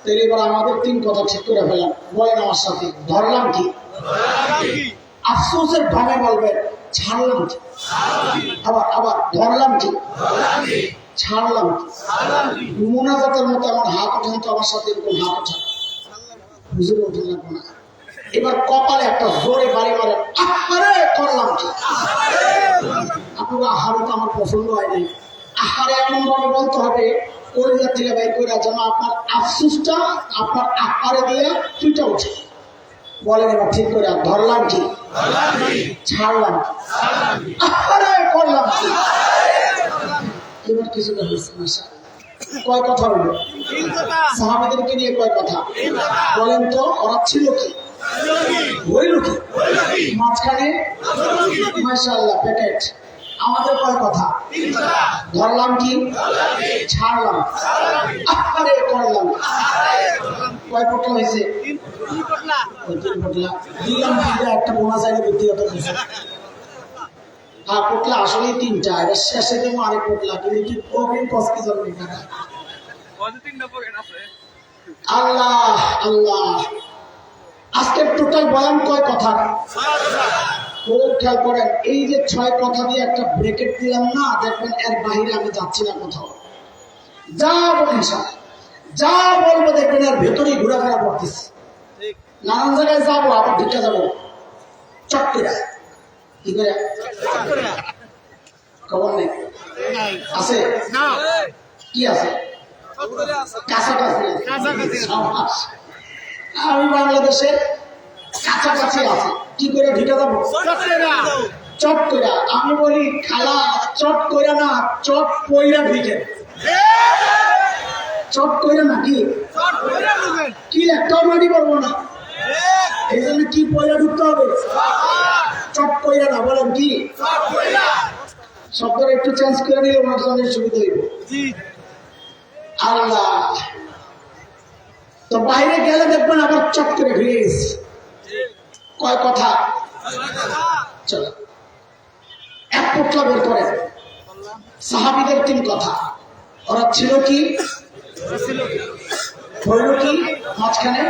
তাহলে এবার আমাদের তিন কথা ঠিক করে ফেলাম। বলেন আমার সাথে, ধরলাম কি? আফসোসের ভাবে বলবেন ছাড়লাম কি? আবার আবার ধরলাম কি? ছাড়লাম কি? মোনাজাতের মতো আমার হাত ওঠেন তো আমার সাথে, এরকম হাত ওঠা বুঝে ওঠেন লাগবো না। এবার কপালে একটা জোরে বাড়ি মারেন, আহারে করলাম কি? আপনারা আহারে তো আমার পছন্দ হয় নাই। আহারে এমন ভাবে বলতে হবে কলিজার থেকে বের করে যেন আপনার আফসোসটা আপনার আহারে দিয়ে তুইটা উঠে। বলেন এবার ঠিক করে, ধরলাম কি? ছাড়লাম কি? আহারে করলাম কি? এবার কিছুটা হয়েছে না। কয় কথা হইল? সাহাবাদেরকে নিয়ে কয় কথা? বলেন তো ওরা ছিল কি? হইল কি? মাঝখানে মাশাআল্লাহ প্যাকেট। আমাদের কয় কথা? ধরলাম কি? ছাড়লাম। আরে করলাম। কয় পোটলা হয়েছে? তিন পোটলা। দিলাম একটা বোনাস আইনে ব্যক্তিগত কিছু। হ্যাঁ পোটলা আসলেই তিনটা, এটা শেষে দেবো আরেক পোটলা, কিন্তু কি প্রবলেম কস কি জন্য? আল্লাহ আল্লাহ। আজকের টোটাল বয়ান কয় কথা? খুব খেয়াল করেন, এই যে 6 কথা দিয়ে একটা ব্রেকেট দিলাম না, দেখবেন এর বাহিরে আমি যাচ্ছি না কোথাও। যা বলি যা বলবো দেখবেন এর ভেতরেই ঘোরাফেরা করতেছি। নানান জায়গায় যাবো, আবার ঢুকে যাবো চট্টগ্রাম। কি করে? খবর নেই আছে? কি আছে? কাছাকাছি। আমি বাংলাদেশের কাছাকাছি আছে। কি করে ঢুকে যাবো? চট কইরা। আমি বলি খালা চট কইরা না, চট কইরা ঢুকে। চট কইরা না কি? কি একটাও মাটি পারবো না, এই জন্য কি পয়লা ঢুকতে হবে? চট কইরা না। বলেন কি? শব্দটা একটু চেঞ্জ করে নিলে ওনার জন্য সুবিধা হইব। আল্লাহ। তো বাইরে গেলে দেখবেন আবার চট করে ঘুরে গেছি। কয় কথা? চলো এক পোটলা বের করে। সাহাবীদের 3 কথা। ওরা ছিল কি? হইল কি? মাঝখানে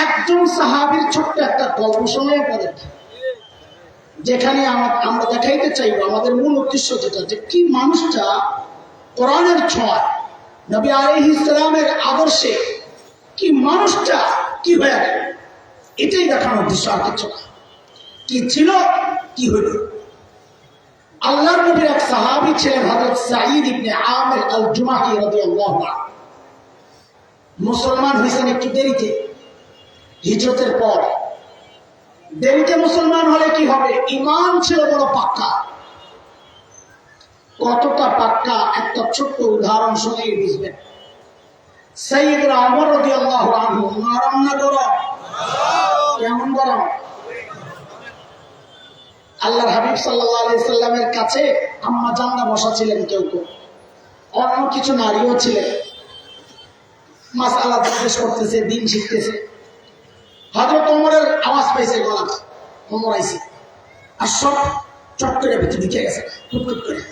একজন সাহাবীর ছোট্ট একটা গল্প শোনায় পড়েন, যেখানে আমরা দেখাইতে চাইব আমাদের মূল উদ্দেশ্য যেটা, যে কি মানুষটা কোরআনের ছোঁয়ায় নবী আলাইহিস সালামের আদর্শে কি মানুষটা কি হয়ে গেল, এটাই দেখানোর উদ্দেশ্য, আর কিছু না। কি ছিল, কি হইল। আল্লাহর নবীর এক সাহাবী ছিলেন হযরত সাঈদ ইবনে আমির আল জুমাহি রাদিয়াল্লাহু আনহু। মুসলমান হয়েছেন একটু দেরিতে, হিজরতের পর। দেরিতে মুসলমান হলে কি হবে? ইমান ছিল বড় পাক্কা। কতটা পাক্কা একটা ছোট্ট উদাহরণ শুনেই বুঝবেন। সাইয়েদনা ওমর রাদিয়াল্লাহু আনহু, নরম না গরম? কেমন গরম? আল্লাহর হাবিব সাল্লাল্লাহু আলাইহি সাল্লামের কাছে আম্মা জানরা বসা ছিলেন, কেউ কেউ অন্য কিছু নারীও ছিলেন। মাসআলা জিজ্ঞেস করতেছে, দিন শিখতেছে। হযরত ওমরের আওয়াজ পাইছে, গলা ওমর আইছে, আর সব চট করে ভিতরে ঢুকে গেছে, টুক করে।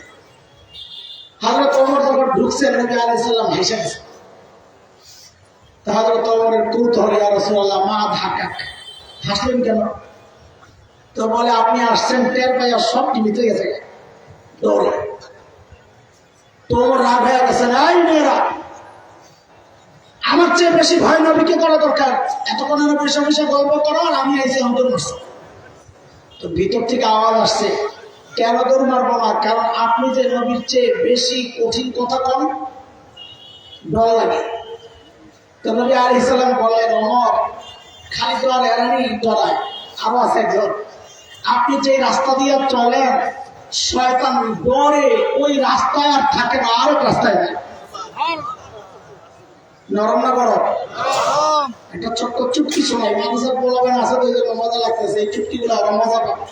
হযরত ওমর যখন ঢুকছেন, নবী আলাইহিস সালাম হেসে গেছে। হযরত ওমরের কৌতূহল, ইয়া রাসূলুল্লাহ মা ধাকাক, হাসলেন কেন? তো বলে, আপনি আসছেন টের পাইয়া সব টিভিতে গেছে দৌড়ে। তো ওমর রাগ হয়ে গেছেন, এই মেয়েরা, আমার চেয়ে বেশি ভয় নবীকে করা দরকার, এতক্ষণ পয়সা পয়সা গল্প করো, আর আমি আইসি আমাদের মারছো। তো ভিতর থেকে আওয়াজ আসছে, কেন দৌড় মারবো না? কারণ আপনি যে নবীর চেয়ে বেশি কঠিন কথা কন, ডর লাগে। তো নবী আলাইহিস সালাম বলেন, ওমর খালি তো আর এরানি ডরায়, আরো আছে একজন। আপনি যে রাস্তা দিয়ে চলেন, শয়তান ডরে ওই রাস্তায় আর থাকে না, আরেক রাস্তায় যায়। নরম না গরম? একটা ছোট্ট চুটকি শোনাই, মানুষের বলবেন আছে তো, এই জন্য মজা লাগতেছে। এই চুটকিগুলো আরো মজা পাবে।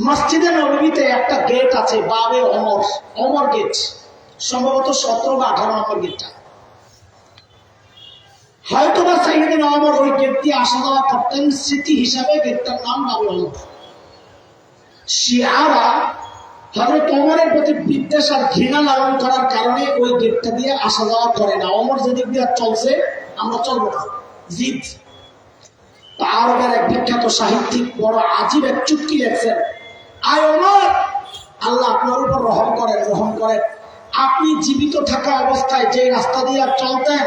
মসজিদে নববীতে একটা গেট আছে, বাবে ওমর, ওমর গেট, সম্ভবত 17 বা 18 নম্বর গেটটা। হয়তোবা সাইয়েদনা ওমর ওই গেট দিয়ে আসা যাওয়া করতেন, স্মৃতি হিসাবে গেটটার নাম বাবে ওমর। শিয়ারা হযরত ওমরের প্রতি বিদ্বেষ আর ঘৃণা লালন করার কারণে ওই গেটটা দিয়ে আসা যাওয়া করে না। ওমর যেদিক দিয়ে চলছে, আমরা চলবো না, জিদ। আরবের এক বিখ্যাত সাহিত্যিক বড় আজীব এক চুটকি লেখছেন, আয় ওমর, আল্লাহ আপনার উপর রহম করেন, রহম করেন। আপনি জীবিত থাকা অবস্থায় যে রাস্তা দিয়ে চলতেন,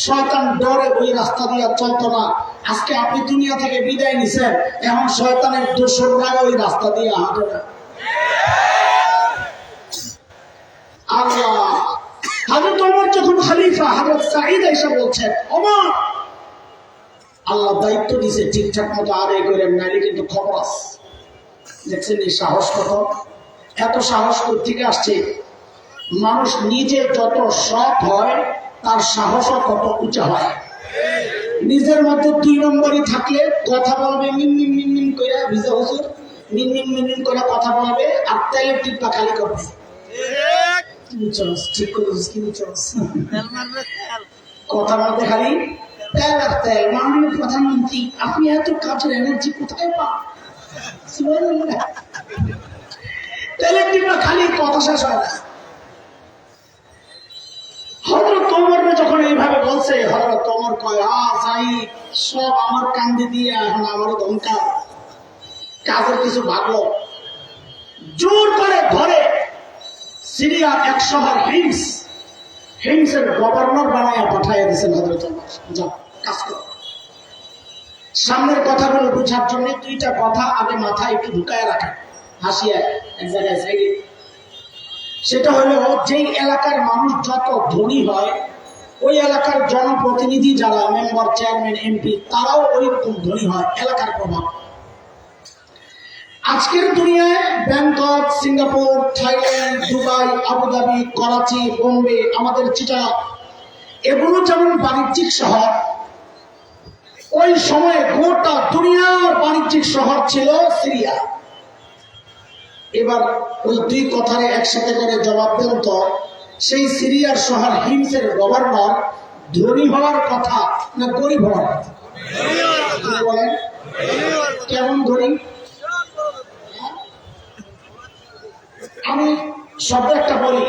শয়তান ডরে ওই রাস্তা দিয়ে চলতো না। আজকে আপনি দুনিয়া থেকে বিদায় নিছেন, এখন শয়তানের দোসররা ওই রাস্তা দিয়ে হাঁটে না। আল্লাহ, হযরত ওমর যখন খলিফা, হযরত সাঈদ এসে বলছেন, ওমর, আল্লাহ দায়িত্ব দিয়েছে, ঠিকঠাক মতো আদায় করেন, নাইলে কিন্তু খবর আছে। দেখছেন এই সাহস কত? এত সাহস কোথেকে আসছে? মানুষ নিজে যত সৎ হয়, তার সাহসও তত উঁচা হয়। নিজের মধ্যে 2 নম্বরই থাকলে কথা বলবে মিন মিন মিন মিন করে, ভিজা হুজুর মিন মিন মিন মিন করে কথা বলবে, আর তেলের টিপা খালি করবে। ঠিক করে কথার মধ্যে খালি তেল আর তেল। মাননীয় প্রধানমন্ত্রী, আপনি এত কাজের এনার্জি কোথায় পান? তেলের টিপা খালি, কথা শেষ হয় না। হযরত ওমর যখন এইভাবে বলছে, হযরত ওমর কয়, সাঈদ, সব আমার কান্দে দিয়ে এখন আমারও ধমকা, কাজের কিছু ভাগলো। জোর করে ধরে সিরিয়ার এক শহর হিমসের গভর্নর বানায় পাঠিয়ে দিয়েছেন হযরত ওমর, যাও কাজ করো। সামনের কথাগুলো বোঝার জন্য 2টা কথা আগে মাথায় একটু ঢুকায় রাখেন, হাসিয়া এক জায়গায় সাইডে। সেটা হলো, যেই এলাকার মানুষ যত ধনী হয়, ওই এলাকার জনপ্রতিনিধি যারা মেম্বার, চেয়ারম্যান, এমপি, তারাও ওই রকম ধনী হয়, এলাকার প্রভাব। আজকের দুনিয়ায় Bangkok, Singapore, Thailand, Dubai, Abu Dhabi, Karachi, Bombay, আমাদের চিটাগাং, এগুলো যেমন বাণিজ্যিক শহর, ওই সময়ে গোটা দুনিয়ার বাণিজ্যিক শহর ছিল সিরিয়া। এবার ওই 2 কথার একসাথে করে জবাব দেন তো, সেই সিরিয়ার শহর হিমসের গভর্নর ধনী হওয়ার কথা না গরিব হওয়ার কথা? বলেন, কেমন ধনী? আমি শব্দ একটা বলি,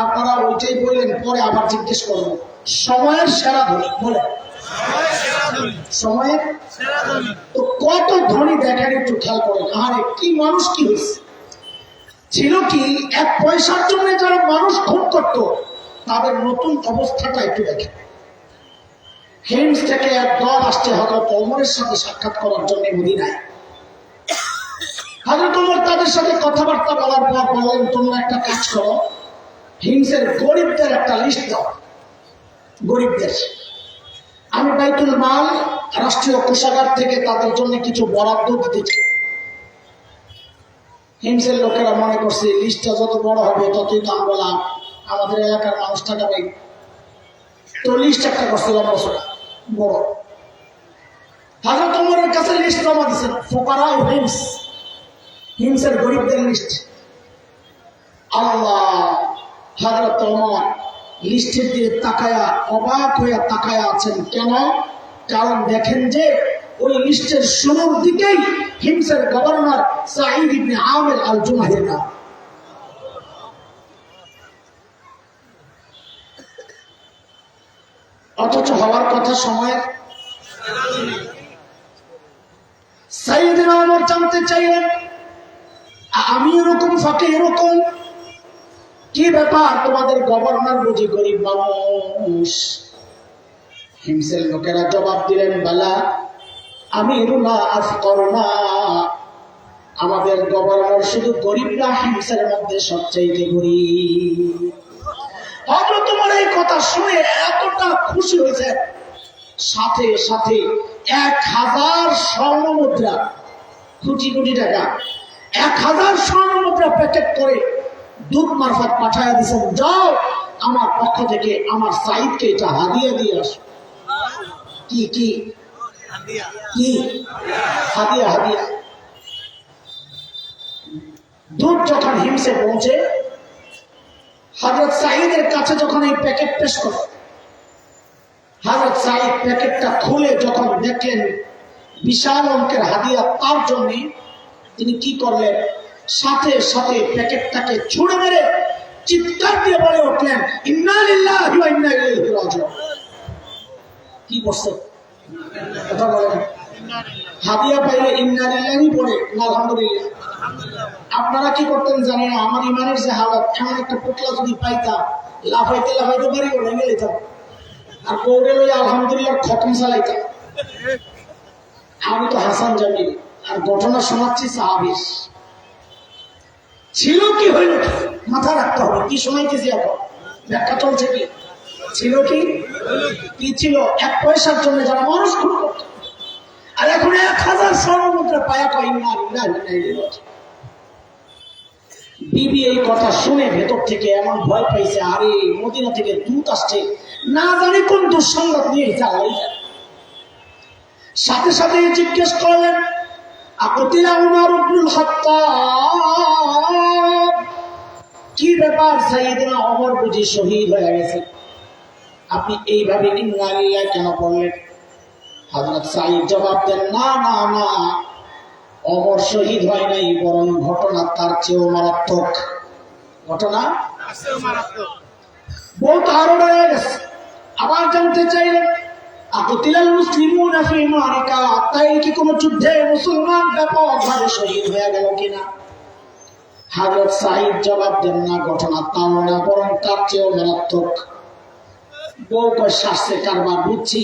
আপনারা ওইটাই বললেন, পরে আবার জিজ্ঞেস করবো। সময়ের সেরা ধনী বলে, সময়ের তো কত ধনী দেখেন, একটু খেয়াল করেন। আরে কি মানুষ, কি হয়েছে? ছিল কি, 1 পয়সার জন্য যারা মানুষ খুন করত, তাদের নতুন অবস্থাটা একটু দেখেন। হিমস থেকে এক দল আসছে হযরত ওমরের সাথে সাক্ষাৎ করার জন্য মদিনায়। হযরত ওমর তাদের সাথে কথাবার্তা বলার পর বললেন, তোমরা একটা কাজ করো, হিমসের গরিবদের একটা লিস্ট দাও, গরিবদের। আমি বাইতুল মাল রাষ্ট্রীয় কোষাগার থেকে তাদের জন্য কিছু বরাদ্দ দিতে চাই। হিমসের লোকেরা মনে করছে লিস্টটা যত বড় হবে ততই দাম বলা, আমাদের এলাকার মানুষ টাকা পাই, তো লিস্ট একটা করছিলাম বড়। হযরত ওমরের কাছে লিস্ট জমা দিয়েছেন, ফুকারা হিমস, হিমসের গরিবদের লিস্ট। আল্লাহ, হযরত ওমর লিস্টের দিয়ে তাকায়া অবাক হয়ে তাকায়া আছেন। কেন? কারণ দেখেন যে ওই লিস্টের শুরুর দিকেই হিমসের গভর্নর সাঈদ ইবনে আমির আল জুমাহির নাম। অথচ হওয়ার কথা সময়ের। সাইয়েদনা ওমর জানতে চাইলেন, আমি এরকম ফাঁকে এরকম কি ব্যাপার, তোমাদের গভর্নর বুঝি গরিব মানুষ? হিমসের লোকেরা জবাব দিলেন, বালা আমি রুনা আফকরনা, আমাদের গভর্নর শুধু গরিব না, হিমসের মধ্যে সবচাইতে গরিব। হযরত ওমর এই কথা শুনে এতটা খুশি হয়েছে, সাথে সাথে 1000 স্বর্ণ মুদ্রা, কোটি কোটি টাকা, 1000 স্বর্ণ মুদ্রা প্যাকেট করে দূত মারফত পাঠায় দিয়েছেন, যাও আমার পক্ষ থেকে আমার সাঈদকে এটা হাদিয়া দিয়ে আসো। কি কি কি হাদিয়া? হাদিয়া। দূত যখন হিমসে পৌঁছে হযরত সাঈদের কাছে যখন এই প্যাকেট পেশ করে, হযরত সাঈদ প্যাকেটটা খুলে যখন দেখলেন বিশাল অঙ্কের হাদিয়া তার জন্য, তিনি কি করলেন? সাথে সাথে প্যাকেটটাকে ছুঁড়ে মেরে চিৎকার দিয়ে বলে উঠলেন, ইন্না লিল্লাহি ওয়া ইন্না ইলাইহি রাজিউন। কি করছে? কথা বলেন। হাদিয়া পাইলে ইন্না লিল্লাহি পড়ে না আলহামদুলিল্লাহ? আপনারা কি করতেন জানি না, আমার ইমানের যে হালত, এমন একটা পুটলা যদি পাইতাম, লাফাইতে লাফাইতে পারি ওটা গেলে যেতাম, আর কৌড়ে লইয়া আলহামদুলিল্লাহ খতম চালাইতাম। আমি তো হাসান জামিল, আর ঘটনা শোনাচ্ছি সাহাবীর। ছিল কি হইল কি মাথা রাখতে হবে, কি শোনাইতেছি এখন, ব্যাখ্যা চলছে কি? ছিল কি কি ছিল? 1 পয়সার জন্য যারা মানুষ খুন করত, আর এখন 1000 স্বর্ণ মুদ্রা পায়া কয় ইন্না লিল্লাহি ওয়া ইন্না ইলাইহি রাজিউন। বিবি এই কথা শুনে ভেতর থেকে এমন ভয় পাইছে, আরে মদিনা থেকে দূত আসছে, না জানি কোন দুঃসংবাদ নিয়ে যায়। সাথে সাথে জিজ্ঞেস করলেন, আকুতিলা উমর ইবনুল খাত্তাব, কি ব্যাপার সাইয়েদনা ওমর বুঝি শহীদ হয়ে গেছে, আপনি এইভাবে ইন্না লিল্লাহি কেন পড়লেন? হযরত সাঈদ জবাব দেন, না না না, ওমর শহীদ হয় নাই, বরং ঘটনা তার চেয়েও মারাত্মক। ঘটনা বহুত আরো রয়ে গেছে। আবার জানতে চাইলেন, আকুতিলাল মুসলিমুনা ফি মারিকা, তাই কি কোনো যুদ্ধে মুসলমান ব্যাপকভাবে শহীদ হয়ে গেল কিনা? হযরত সাঈদ জবাব দেন, না, ঘটনা তাও না, বরং তার চেয়েও মারাত্মক। বউ কয়, শাস্ত্রে কারবার বুঝছি,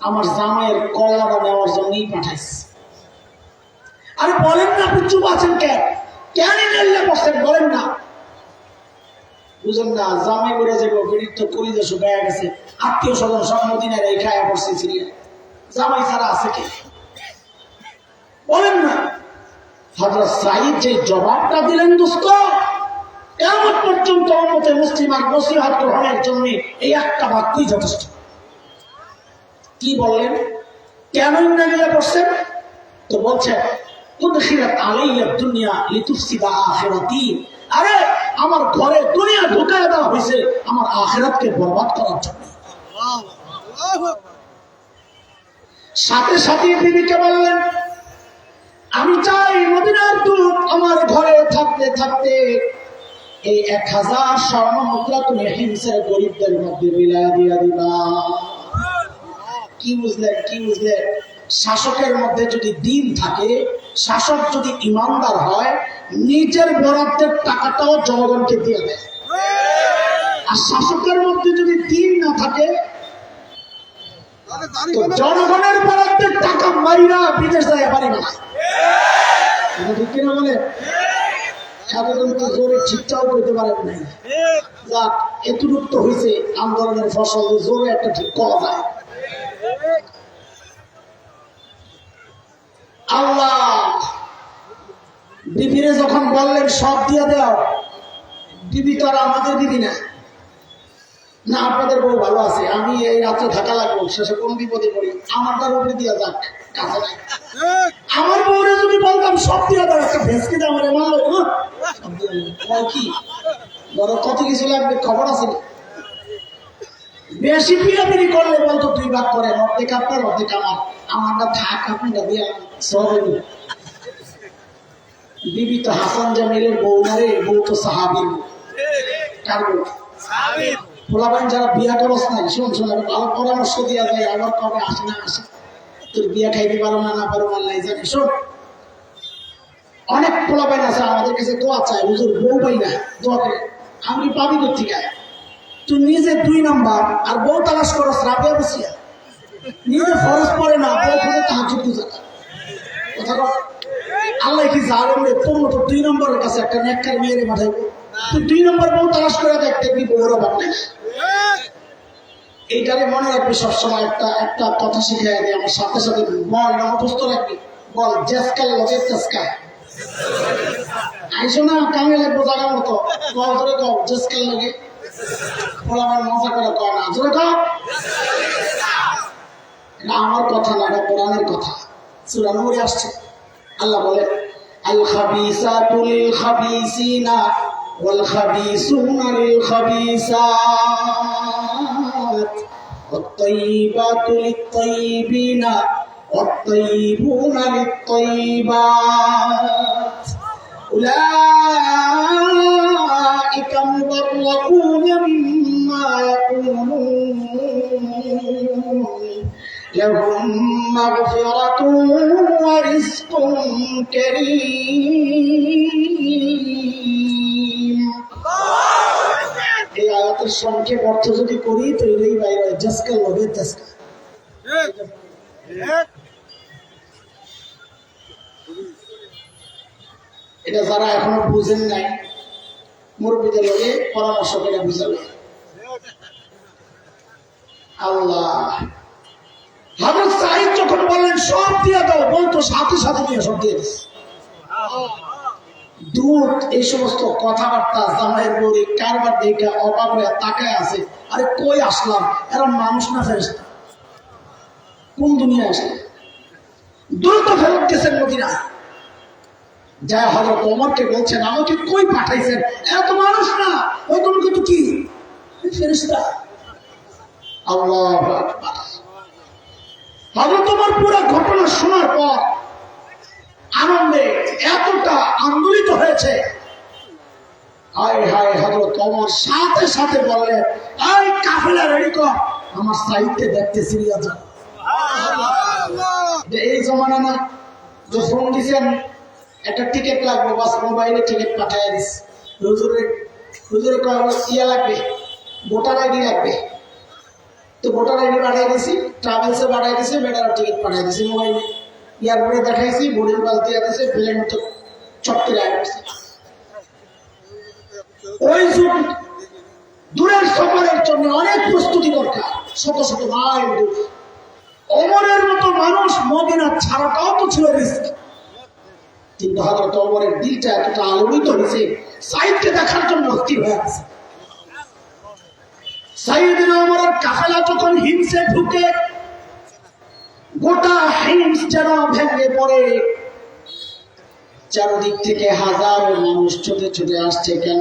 আমার জামাইয়ের কলাটা নেওয়ার জন্যই পাঠাইছে। আরে বলেন না, আপনি চুপ আছেন কেন? কেন নেলে বসেন বলেন না? বুঝেন না, জামাই করে যাবো, বেরির তো কলিজা শুকায় গেছে, আত্মীয় স্বজন সব মদিনার এই খায়া পড়ছে সিরিয়া, জামাই ছাড়া আছে কি? বলেন না। হযরত সাঈদ যে জবাবটা দিলেন, দোস্ত, কিয়ামত পর্যন্ত উম্মতে মুসলিমার নসিহত গ্রহণের জন্য এই একটা বাক্যই যথেষ্ট। কি বললেন? কেন ইন্না লিল্লাহি পড়ছেন? তো বলছেন, উদখিলাত আলাইয়া দুনিয়া লিতুফসিদা আখিরাতি, আরে আমার ঘরে দুনিয়া ঢুকায় দেওয়া হয়েছে আমার আখিরাতকে বরবাদ করার জন্য। সাথে সাথে বিবিকে বললেন, আমি চাই মদিনার দূত আমার ঘরে থাকতে থাকতে এই 1000 স্বর্ণ মুদ্রা তুমি হিমসের গরিবদের মধ্যে বিলায় দিয়া দিবা। কি বুঝলেন? কি বুঝলেন? শাসকের মধ্যে যদি দিন থাকে, শাসক যদি ইমানদার হয়, নিজের বরাদ্দের টাকাটাও জনগণকে দিয়ে দেয়। আর শাসকের মধ্যে যদি দিন না থাকে, জনগণের বরাদ্দের টাকা মাইরা বিদেশ যায় পারি না। ঠিক কিনা বলে? সাধারণ তো জোরে ঠিকঠাক করতে পারেন নাই, যাক এতটুক তো হয়েছে, আন্দোলনের ফসল জোরে একটা ঠিক করা যায়। আল্লাহ বিবিরে যখন বললেন সব দিয়ে দাও, বিবি তো আর আমাদের বিবি না, না আপনাদের বউ ভালো আছে, আমি এই রাত্রে থাকা লাগবো, শেষে কোন বিপদে পড়ি, আমারটার উপরে দিয়া যাক, কাছে নাই। আমার বউরে যদি বলতাম সব দিয়ে দাও, একটা ভেসকে দাও রে মাল কি বড় কত কিছু লাগবে খবর আছে না? বেশি পিড়াপিড়ি করলে বলতো দুই ভাগ করে, অর্ধেক আপনার অর্ধেক আমার, আমারটা থাক আপনারটা দিয়া সব। বিবি তো হাসান জামিলের বউ না রে, বউ তো সাহাবীর। কার বউ? পোলাপাইন যারা বিয়া করস নাই, শোন শোন, আমি ভালো পরামর্শ দিয়া যায়, আবার কবে আসে না আসে, তোর বিয়া খাইতে পারো না পারো আল্লাহ জানে। শোন, অনেক পোলাপাইন আছে আমাদের কাছে দোয়া চায়, হুজুর বউ পাই না, দোয়া করে। আমি পাবি কোথেকে? তুই নিজে 2 নাম্বার আর বউ তালাশ করস রাবিয়া বসিয়া, নিজে ফরজ পড়ে না, বউ খুঁজে তাহাজ্জুদ খুঁজে না। কথা কর, আল্লাহ কি জালেম রে? তোর মতো 2 নম্বরের কাছে একটা নেককার মেয়েরে পাঠাইবো, তুই 2 নম্বর বউ তালাশ করে দেখ, দেখবি বউর অভাব নেই। এইটারে মনে রাখবি সবসময়, একটা একটা কথা শিখাই দিই আমার সাথে সাথে, বল না মুখস্থ রাখবি, বল জেসকাল লজের জেসকা আইসো না কামে লাগবো জায়গার মতো, বল ধরে কও জেসকাল লগে, বল আমার মজা করে কয় না, ধরে কও। এটা আমার কথা না, এটা কোরআনের কথা, সূরা নূরে আসছে। আল্লাহ বলে আল খাবিসাতু লিল খাবিসিনা ওয়াল খাবিসুনা লিল খাবিসাত ওয়াত তাইয়িবাতু লিত তাইয়িবিনা ওয়াত তাইয়িবুনা লিত তাইয়িবাত উলাইকা মুবাররাকুনা মিম্মা ইয়াকুলুন لهم مغفرة ورزق كريم। এই আয়াতের সংক্ষেপ অর্থ যদি করি তো এটাই বাইরে জাসকা লবে জাসকা। এটা যারা এখনো বুঝেন নাই, মুরব্বীদের লগে পরামর্শ করে বুঝাবে। আল্লাহ হযরত সাঈদ যখন বললেন সব দিয়ে দাও, বলতো সাথে সাথে দিয়ে সব দিয়ে দিস। দুধ এই সমস্ত কথাবার্তা জামাইয়ের বউরে কারবার দেখে অবাক হয়ে তাকায় আছে, আরে কই আসলাম, এরা মানুষ না ফেরেশতা, কোন দুনিয়ায় আসলে? দ্রুত ফেরত গেছেন মদিনা, যা হযরত ওমরকে বলছেন আমাকে কই পাঠাইছেন, এত মানুষ না, ওই তুমি কিন্তু কি ফেরেশতা। আল্লাহু আকবার। হযরত ওমর পুরো ঘটনা শোনার পর আনন্দে এতটা আন্দোলিত হয়েছে, হায় হায়, হযরত ওমর সাথে সাথে বললেন এই কাফেলা রেডি কর, আমার সাইডে দেখতে সিরিয়া যা। এই জমানা না যে ফোন দিছেন একটা টিকিট লাগবে, বাস মোবাইলে টিকিট পাঠিয়ে দিস, হুজুরে কয় ইয়া লাগবে, ভোটার আইডি লাগবে, তো ভোটার আইডি পাঠিয়ে দিছি, ট্রাভেলসে পাঠিয়ে দিছি, বেটার টিকিট পাঠিয়ে দিছি, মোবাইলে এয়ারপোর্টে দেখাইছি, বোর্ডিং পাস দিয়ে দিছে, প্লেন তো চটকে আসছে। ওই যুগ দূরের সফরের জন্য অনেক প্রস্তুতি দরকার, শত শত মাইল দূর। ওমরের মতো মানুষ মদিনা ছাড়াটাও তো ছিল রিস্ক, কিন্তু হযরত ওমরের দিলটা এতটা আলোড়িত হয়েছে, সাইদকে দেখার জন্য অস্থির হয়ে আছে। সাইয়েদনা ওমরের কাফেলা যখন হিমসে ঢুকে, গোটা হিমস যেন ভেঙে পড়ে, চারদিক থেকে হাজারো মানুষ ছুটে ছুটে আসছে। কেন?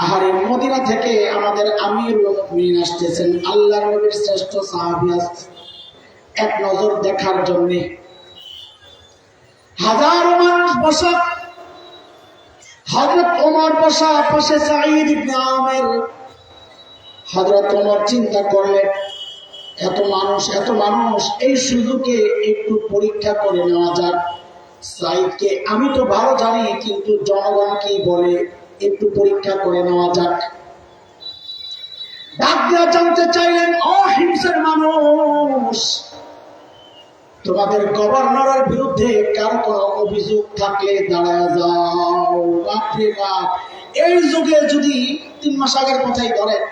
আহারে মদিনা থেকে আমাদের আমিরুল মুমিনিন আসতেছেন, আল্লাহর নবীর শ্রেষ্ঠ সাহাবী আসছে এক নজর দেখার জন্য। হাজারো মানুষ বসা, হযরত ওমর বসা, পাশে সাঈদ ইবনে আমের। হযরত ওমর চিন্তা করলেন এত মানুষ, এই সুযোগে একটু পরীক্ষা করে নেওয়া যাক সাঈদকে। আমি তো ভালো জানি, কিন্তু জনগণ কি বলে, একটু পরীক্ষা করে নেওয়া যাক। ডাক দিয়া জানতে চাইলেন, ও হিমসের মানুষ, তোমাদের গভর্নরের বিরুদ্ধে কারো কোনো অভিযোগ থাকলে দাঁড়ায় যাও। বাপরে বাপ, এই যুগে যদি 3 মাস আগের কথাই ধরেন,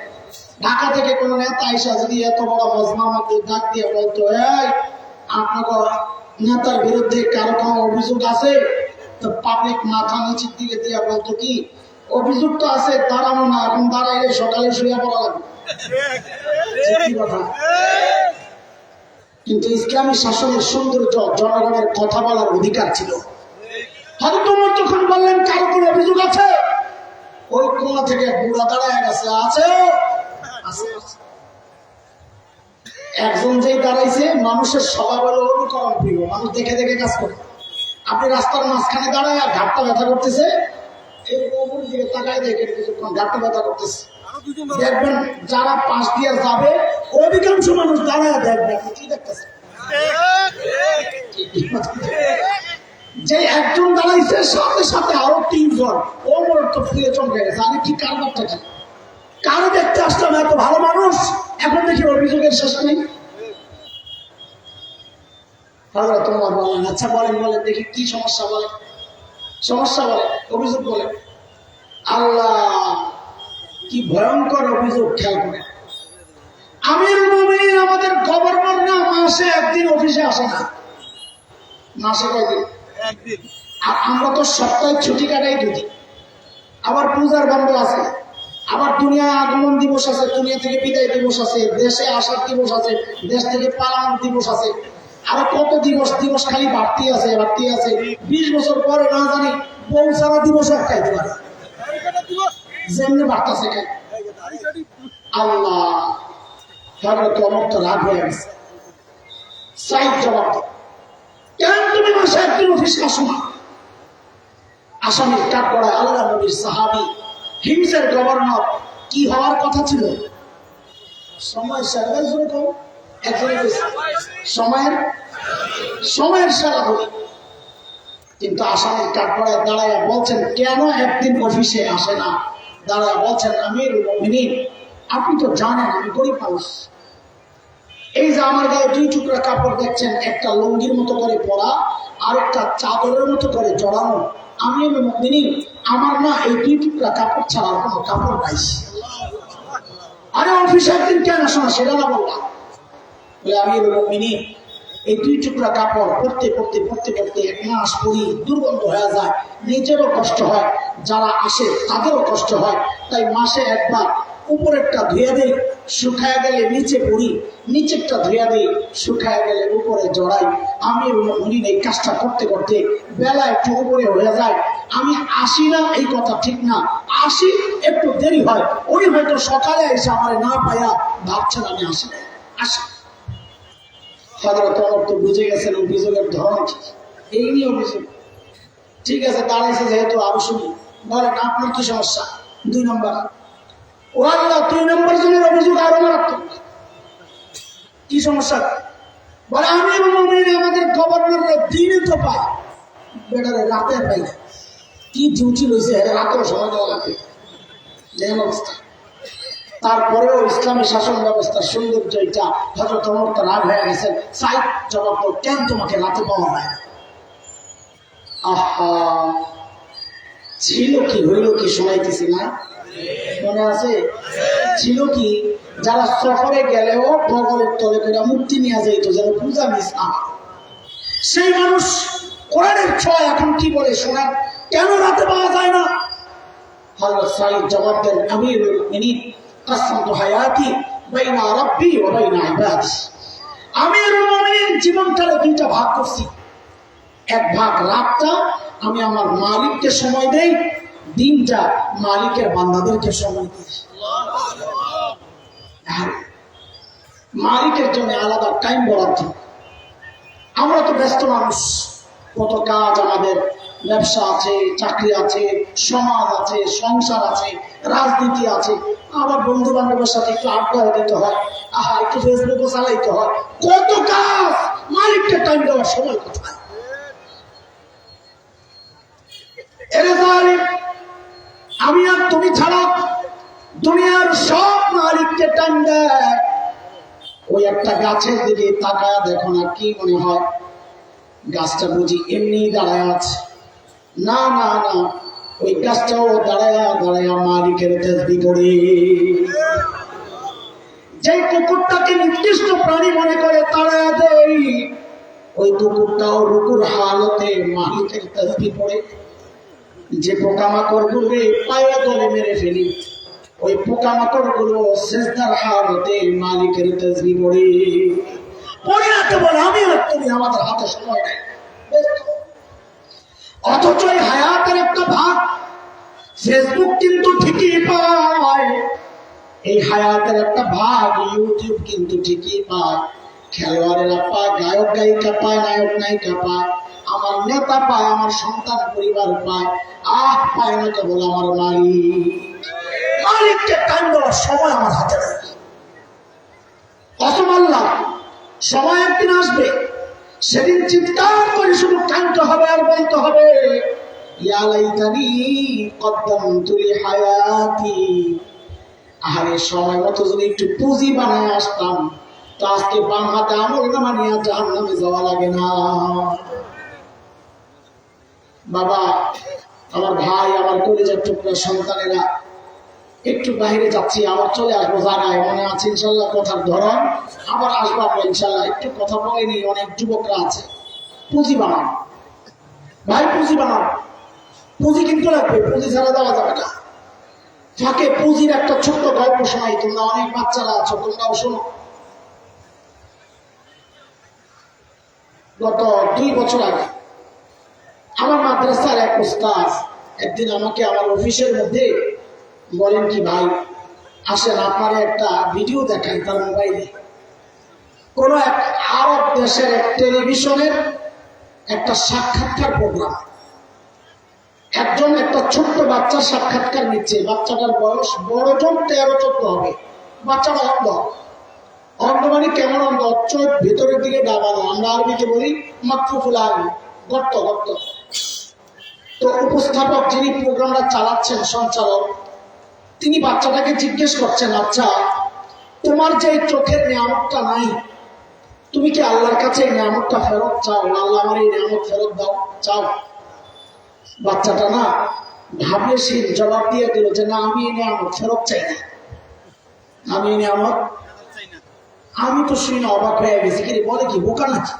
ঢাকা থেকে কোন নেতা আইসা যদি এত বড় মজমা মধ্যে ডাক দিয়ে বলতো, এই আপনাকে নেতার বিরুদ্ধে কারো কোনো অভিযোগ আছে, তো পাবলিক মাথা নিচের দিকে দিয়া বলতো কি অভিযোগ তো আছে, দাঁড়ানো না, এখন দাঁড়াইলে সকালে শুয়ে পড়া লাগবে। সত্যি কথা। কিন্তু ইসলামী শাসনের সৌন্দর্য জনগণের কথা বলার অধিকার ছিল। হযরত ওমর যখন বললেন কারো কোনো অভিযোগ আছে, ওই কোণা থেকে বুড়া দাঁড়ায় গেছে, আছে আছে। একজন যেই দাঁড়াইছে, মানুষের স্বভাব হলো অনুকরণ প্রিয়, মানুষ দেখে দেখে কাজ করে। আপনি রাস্তার মাঝখানে দাঁড়ায় আর ঘাটটা ব্যথা করতেছে, এই ওপরের দিকে তাকায় দেখে কিছুক্ষণ ঘাটটা ব্যথা করতেছে, দেখবেন যারা পাশ দিয়ে যাবে অধিকাংশ মানুষ দাঁড়ায় দেখবে আপনি কি দেখতেছেন। যে একজন দাঁড়াইছে সাথে সাথে আরো তিনজন, ওমর তো ফুলে চমকে গেছে, আমি কি কারবারটা কি, কারো দেখতে আসলাম এত ভালো মানুষ, এখন দেখি অভিযোগের শেষ নেই। তোমার বলেন, আচ্ছা বলেন বলেন দেখি কি সমস্যা, বলে সমস্যা, বলে অভিযোগ, বলে। আল্লাহ কি ভয়ঙ্কর অভিযোগ, খেয়াল করে। আমিরুল মুমিনিন আমাদের গভর্নর না, মাসে একদিন অফিসে আসে না। মাসে কয়দিন? একদিন। আর আমরা তো সপ্তাহে ছুটি কাটাই দুদিন, আবার পূজার বন্ধ আছে, আবার দুনিয়ায় আগমন দিবস আছে, দুনিয়া থেকে বিদায় দিবস আছে, দেশে আসার দিবস আছে, দেশ থেকে পালানোর দিবস আছে, আরো কত দিবস, দিবস খালি বাড়তি আছে বাড়তি আছে। 20 বছর পরে না জানি বউ সারা দিবস একটাই দিবস যেমনি বাড়তেছে কেন। আল্লাহ হযরত ওমর তো রাগ হয়ে গেছে। সাইদ জবাব দাও, কেন তুমি মাসে একদিন অফিসে আসো না? আসামির কাঠ পড়ায় আল্লাহ নবীর সাহাবী হিমসের গভর্নর কি হওয়ার কথা ছিল? সময় সারার জন্য তো একজনে সময়ের সারা হবে। কিন্তু আসামির কাঠ পড়ায় দাঁড়ায় বলছেন কেন একদিন অফিসে আসে না? দাঁড়ায় বলছেন আমিরুল মুমিনিন, আপনি তো জানেন আমি গরিব মানুষ, এই যে আমার গায়ে 2 টুকরা কাপড় দেখছেন, একটা লুঙ্গির মতো করে পরা আর একটা চাদরের মতো করে জড়ানো, আমিরুল মুমিনিন আমার না এই 2 টুকরা কাপড় ছাড়া কোনো কাপড় নাই। আরে অফিসে একদিন কেন আসো না সেটা না বললাম। বলে আমিরুল মুমিনিন এই 2 টুকরা কাপড় পরতে পরতে পরতে পরতে 1 মাস পরি দুর্গন্ধ হয়ে যায়, নিজেরও কষ্ট হয়, যারা আসে তাদেরও কষ্ট হয়, তাই মাসে একবার উপরেরটা ধুয়ে দেই, শুকায় গেলে নিচে পরি, নিচেরটা ধুয়ে দেই, শুকায় গেলে উপরে জড়াই। আমিরুল মুমিনিন এই কাজটা করতে করতে বেলা একটু উপরে হয়ে যায়। আমি আসি না এই কথা ঠিক না, আসি একটু দেরি হয়, ওই হয়তো সকালে এসে আমার না পাইয়া ভাবছেন আমি আসি না, আসি। হযরত ওমর তো বুঝে গেছেন অভিযোগের ধরন কি, এই নিয়ে অভিযোগ। ঠিক আছে, দাঁড়াইছে যেহেতু আরো শুনি, বলেন আপনার কি সমস্যা? 2 নম্বর। ও আল্লাহ, 2 নম্বর জনের অভিযোগ আরো মারাত্মক। কি সমস্যা? বলে আমিরুল মুমিনিন আমাদের গভর্নররা দিনে তো পায়, বেটারে রাতে পাই না। কি ডিউটি লইছে, রাতেও সময় দেওয়া লাগবে, যেমন অবস্থা। তারপরেও ইসলামী শাসন ব্যবস্থার সৌন্দর্য এটা। হযরত ওমর তো রাগ হয়ে গেছেন। সাইদ জবাব দাও, কেন তোমাকে রাতে পাওয়া যায় না? আহা, ছিল কি হইল কি শোনাইতেছি না, মনে আছে? ছিল কি, যারা সফরে গেলেও বগলের তলে করে মুক্তি নিয়ে যাইতো যেন পূজা মিস না। সেই মানুষ কোরআনের ছয় এখন কি বলে শোনান, কেন রাতে পাওয়া যায় না? হযরত সাইদ জবাব দেন, আমিরুল মুমিনিন কাসমতু হায়াতি বাইনা রাব্বি ওয়া বাইনা ইবাদি। আমিরুল মুমিনিন জীবনটারে 2টা ভাগ করছি। এক ভাগ রাতটা আমি আমার মালিককে সময় দেই, দিনটা মালিকের বান্দাদেরকে সময় দিই। মালিকের জন্য আলাদা টাইম বরাদ্দ। আমরা তো ব্যস্ত মানুষ, কত কাজ, আমাদের ব্যবসা আছে, চাকরি আছে, সমাজ আছে, সংসার আছে, রাজনীতি আছে, আবার বন্ধু বান্ধবের সাথে একটু আড্ডাও দিতে হয়, একটু ফেসবুকও চালাইতে হয়, কত কাজ, মালিককে টাইম দেওয়ার সময় কোথায়? আমি আর তুমি ছাড়া দুনিয়ার সব মালিককে টাইম দেয়। ওই একটা গাছের দিকে তাকায় দেখো না, কি মনে হয় গাছটা বুঝি এমনি দাঁড়ায় আছে? না না না, ওই গাছটাও দাঁড়ায়া দাঁড়ায়া মালিকের তাসবিহ করে। যে কুকুরটাকে নির্দিষ্ট প্রাণী মনে করে তাড়ায়া দেই, ওই কুকুরটাও রুকুর হালতে মালিকের তাসবিহ পড়ে। যে পোকামাকড় গুলো পায়ে তলে মেরে ফেলি, ওই পোকামাকড় গুলো সেজদার হালতে মালিকের তাসবিহ পড়ে। পড়ে রাখতে বলে আমি আর তুমি, আমাদের হাতে সময় নেই। অথচ এই হায়াতের একটা ভাগ ফেসবুক কিন্তু ঠিকই পায়, এই হায়াতের একটা ভাগ ইউটিউব কিন্তু ঠিকই পায়। খেলোয়াড়েরা পায়, গায়ক গায়িকা পায়, নায়ক নায়িকা পায়, আমার নেতা পায়, আমার সন্তান পরিবার পায়, পায় না কেবল আমার মালিককে টাইম দেওয়ার সময় আমার হাতে নেই। কসম আল্লাহ, সময় একদিন আসবে, সেদিন চিৎকার করে শুধু কাঁদতে হবে আর বলতে হবে, ইয়া লাইতানি কদ্দামতু লিহায়াতি। আরে সময় মতো যদি একটু পুঁজি বানায় আসতাম, তো আজকে বাম হাতে আমলনামা নিয়ে জাহান্নামে যাওয়া লাগে না। বাবা, আমার ভাই, আমার কলিজার টুকরা সন্তানেরা, একটু বাইরে যাচ্ছি, আবার চলে আসবো জায়গায়, মনে আছে ইনশাল্লাহ কথার ধরন, আবার আসবো আমরা ইনশাল্লাহ। একটু কথা বলেনি, অনেক যুবকরা আছে, পুঁজি বানাও ভাই, পুঁজি বানাও। পুঁজি কিন্তু লাগবে, পুঁজি ছাড়া দেওয়া যাবে না। ফাঁকে পুঁজির একটা ছোট্ট গল্প শোনাই, তোমরা অনেক বাচ্চারা আছো, তোমরাও শোনো। গত 2 বছর আগে আমার মাদ্রাসার এক উস্তাদ একদিন আমাকে আমার অফিসের মধ্যে বলেন, কি ভাই আসেন আপনার একটা ভিডিও দেখাই তার মোবাইলে। কোন এক আরব দেশের এক টেলিভিশনের একটা সাক্ষাৎকার প্রোগ্রাম, একজন একটা ছোট্ট বাচ্চার সাক্ষাৎকার নিচ্ছে। বাচ্চাটার বয়স বড় জোর 13-14 হবে। বাচ্চাটা অন্ধ। অন্ধ মানে কেমন অন্ধ? চোখ ভেতরের দিকে ডাবানো, আমরা আরবিতে বলি মাকফুফুল আইন, গর্ত গর্ত। তো উপস্থাপক যিনি প্রোগ্রামটা চালাচ্ছেন, সঞ্চালক, তিনি বাচ্চাটাকে জিজ্ঞেস করছেন, আচ্ছা তোমার যে চোখের নিয়ামতটা নাই, তুমি কি আল্লাহর কাছে এই নিয়ামতটা ফেরত চাও? আল্লাহ আমার এই নিয়ামত ফেরত দাও, চাও? বাচ্চাটা না ভাবলেশীল জবাব দিয়ে দিল যে না, আমি এই নিয়ামত ফেরত চাই না, আমি এই নিয়ামত। আমি তো শুনে অবাক হয়ে গেছি, কি বলে, কি বোকা নাকি?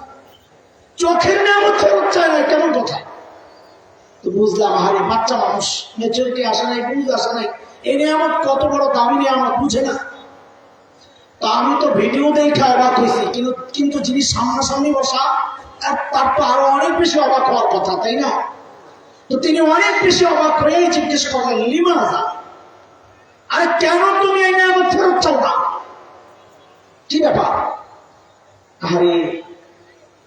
চোখের নিয়ামত ফেরত চায় না, কেমন কথা? তো বুঝলাম, আরে বাচ্চা মানুষ, মেচুরিটি আসে নাই, বুঝ আসে নাই, এই নিয়ামত কত বড় দামি নিয়ামত বুঝে না। তা আমি তো ভিডিও দেখে অবাক হয়েছি, কিন্তু যিনি সামনাসামনি বসা, তার তো আরো অনেক বেশি অবাক হওয়ার কথা, তাই না? তো তিনি অনেক বেশি অবাক হয়ে জিজ্ঞেস করলেন, লিমাযা, আরে কেন তুমি এই নিয়ামত ফেরত চাও না? কি ব্যাপার? আরে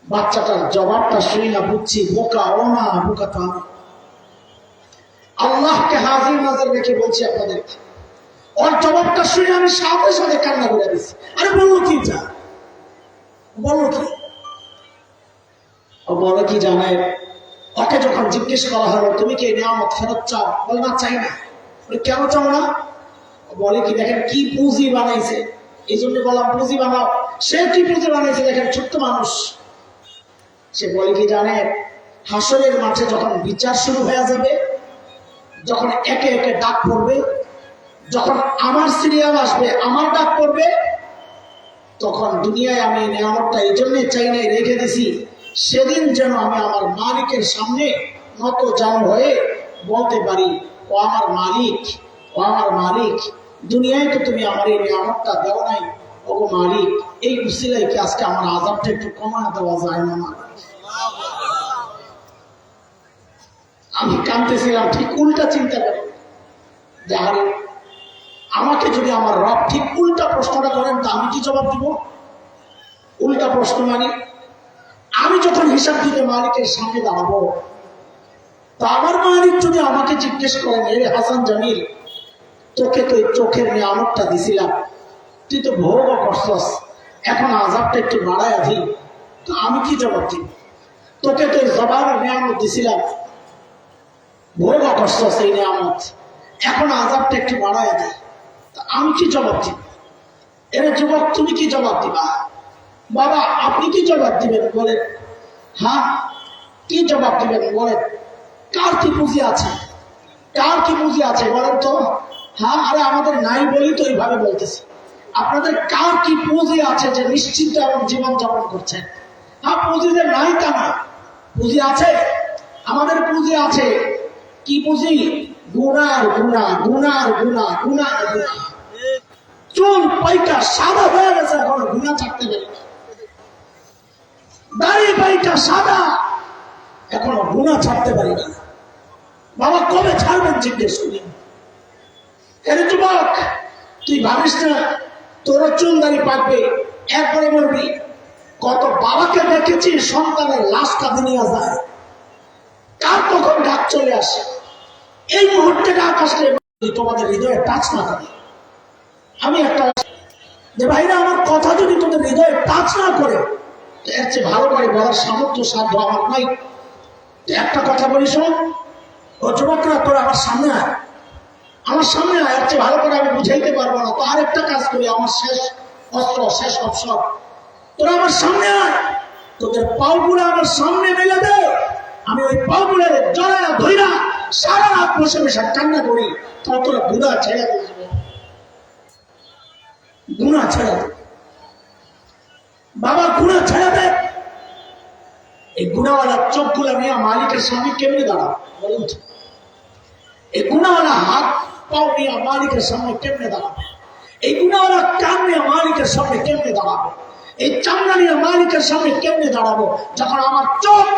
বাচ্চাটার জবাবটা শুনি না বুঝছি, বোকা ও না, বোকা তো আমি। আল্লাহকে হাজির নাজির রেখে বলছি আপনাদেরকে, ওর জবাবটা শুনে আমি সাথে সাথে কান্না করে দিচ্ছি। আরে বললো কি, যা বললো কি? ও বলো কি জানে, ওকে যখন জিজ্ঞেস করা হলো তুমি কি নিয়ামত ফেরত চাও, বলে না চাই না। কেন চাও না? বলে কি, দেখেন কি পুঁজি বানাইছে, এই জন্য বললাম পুঁজি বানাও। সে কি পুঁজি বানাইছে দেখেন, ছোট্ট মানুষ। সে বলে কি জানে, হাসরের মাঠে যখন বিচার শুরু হয়ে যাবে, যখন একে একে ডাক পড়বে, যখন আমার সিরিয়াল আসবে, আমার ডাক পড়বে, তখন দুনিয়ায় আমি নিয়ামতটা এই জন্য চাই নাই, রেখে দিছি, সেদিন যেন আমি আমার মালিকের সামনে নত জানু হয়ে বলতে পারি, ও আমার মালিক, ও আমার মালিক, দুনিয়ায় তো তুমি আমার এই নিয়ামতটা দেও নাই, ও মালিক, এই উসিলায় কি আজকে আমার আযাবটা একটু কমায় দেওয়া যায় না? আমি কাঁদতেছিলাম, ঠিক উল্টা চিন্তা করি যে আরে আমাকে যদি আমার রব ঠিক উল্টা প্রশ্নটা করেন, তা আমি কি জবাব দিব? উল্টা প্রশ্ন মানে আমি যখন হিসাব দিতে মালিকের সামনে দাঁড়াবো, তা আমার মালিক যদি আমাকে জিজ্ঞেস করেন, এরে হাসান জামিল, তোকে তো এই চোখের নিয়ামতটা দিছিলাম, তুই তো ভোগ করছস, এখন আযাবটা একটু বাড়ায় দিই, তো আমি কি জবাব দিব? তোকে তো এই জবানের নিয়ামত দিছিলাম, ভোগ করছস এই নিয়ামত, এখন আযাবটা একটু বাড়ায় দিই, আমি কি জবাব দিব? এর যুবক, তুমি কি জবাব দিবা? বাবা, আপনি কি জবাব দিবেন বলেন? হ্যাঁ, কি জবাব দিবেন বলেন? কার কি পুঁজি আছে, কার কি পুঁজি আছে বলেন তো? হ্যাঁ, আরে আমাদের নাই বলি তো এইভাবে বলতেছি। আপনাদের কার কি পুঁজি আছে যে নিশ্চিন্ত এবং জীবন যাপন করছেন? হ্যাঁ, পুঁজি যে নাই তা না, পুঁজি আছে, আমাদের পুঁজি আছে। কি পুঁজি? গুনার গুণা, গুনার গুণা, গুনার গুণা। চুল পাইটা সাদা হয়ে গেছে, এখন গুণা ছাড়তে পারি না। দাড়ি পাইটা সাদা, এখনো গুণা ছাড়তে পারি না। বাবা কবে ছাড়বেন জিজ্ঞেস করি। এর যুবক, তুই ভাবিস না তোর চুল দাড়ি পাকবে একবারে বলবি। কত বাবাকে দেখেছি সন্তানের লাশ কাঁধে নিয়ে যায়, কার কখন ডাক চলে আসে। এই মুহূর্তে ডাক আসলে তোমাদের হৃদয়ে টাচ না করে। আমি একটা যে ভাইরা, আমার কথা যদি তোদের হৃদয়ে টাচ না করে, এর চেয়ে ভালো করে বলার সামর্থ্য সাধ্য আমার নাই। একটা কথা বলি শোন, ও যুবকরা, তোরা আমার সামনে আয়, আমার সামনে আয়। এর চেয়ে ভালো করে আমি বুঝাইতে পারবো না। তো আরেকটা কাজ করি, আমার শেষ অস্ত্র, শেষ অবসর, তোরা আমার সামনে আয়, তোদের পাগুলো আমার সামনে মেলে দে। আমি ওই পাগুলো জড়ায় ধইরা সারা রাত বসে বসে কান্না করি, তখন তোরা গুণা ছেড়ে দেবে, গুণা ছেড়ে দে বাবা, গুণা ছেড়ে দে। এই গুণাওয়ালা চোখগুলো নিয়ে মালিকের সামনে কেমনে দাঁড়াবো বলুন তো? এই গুণাওয়ালা হাত পাও নিয়ে মালিকের সামনে কেমনে দাঁড়াবো? এই গুণাওয়ালা কান নিয়ে মালিকের সামনে কেমনে দাঁড়াবো? এই চামড়া নিয়ে মালিকের সামনে কেমনে দাঁড়াবো? যখন আমার চোখ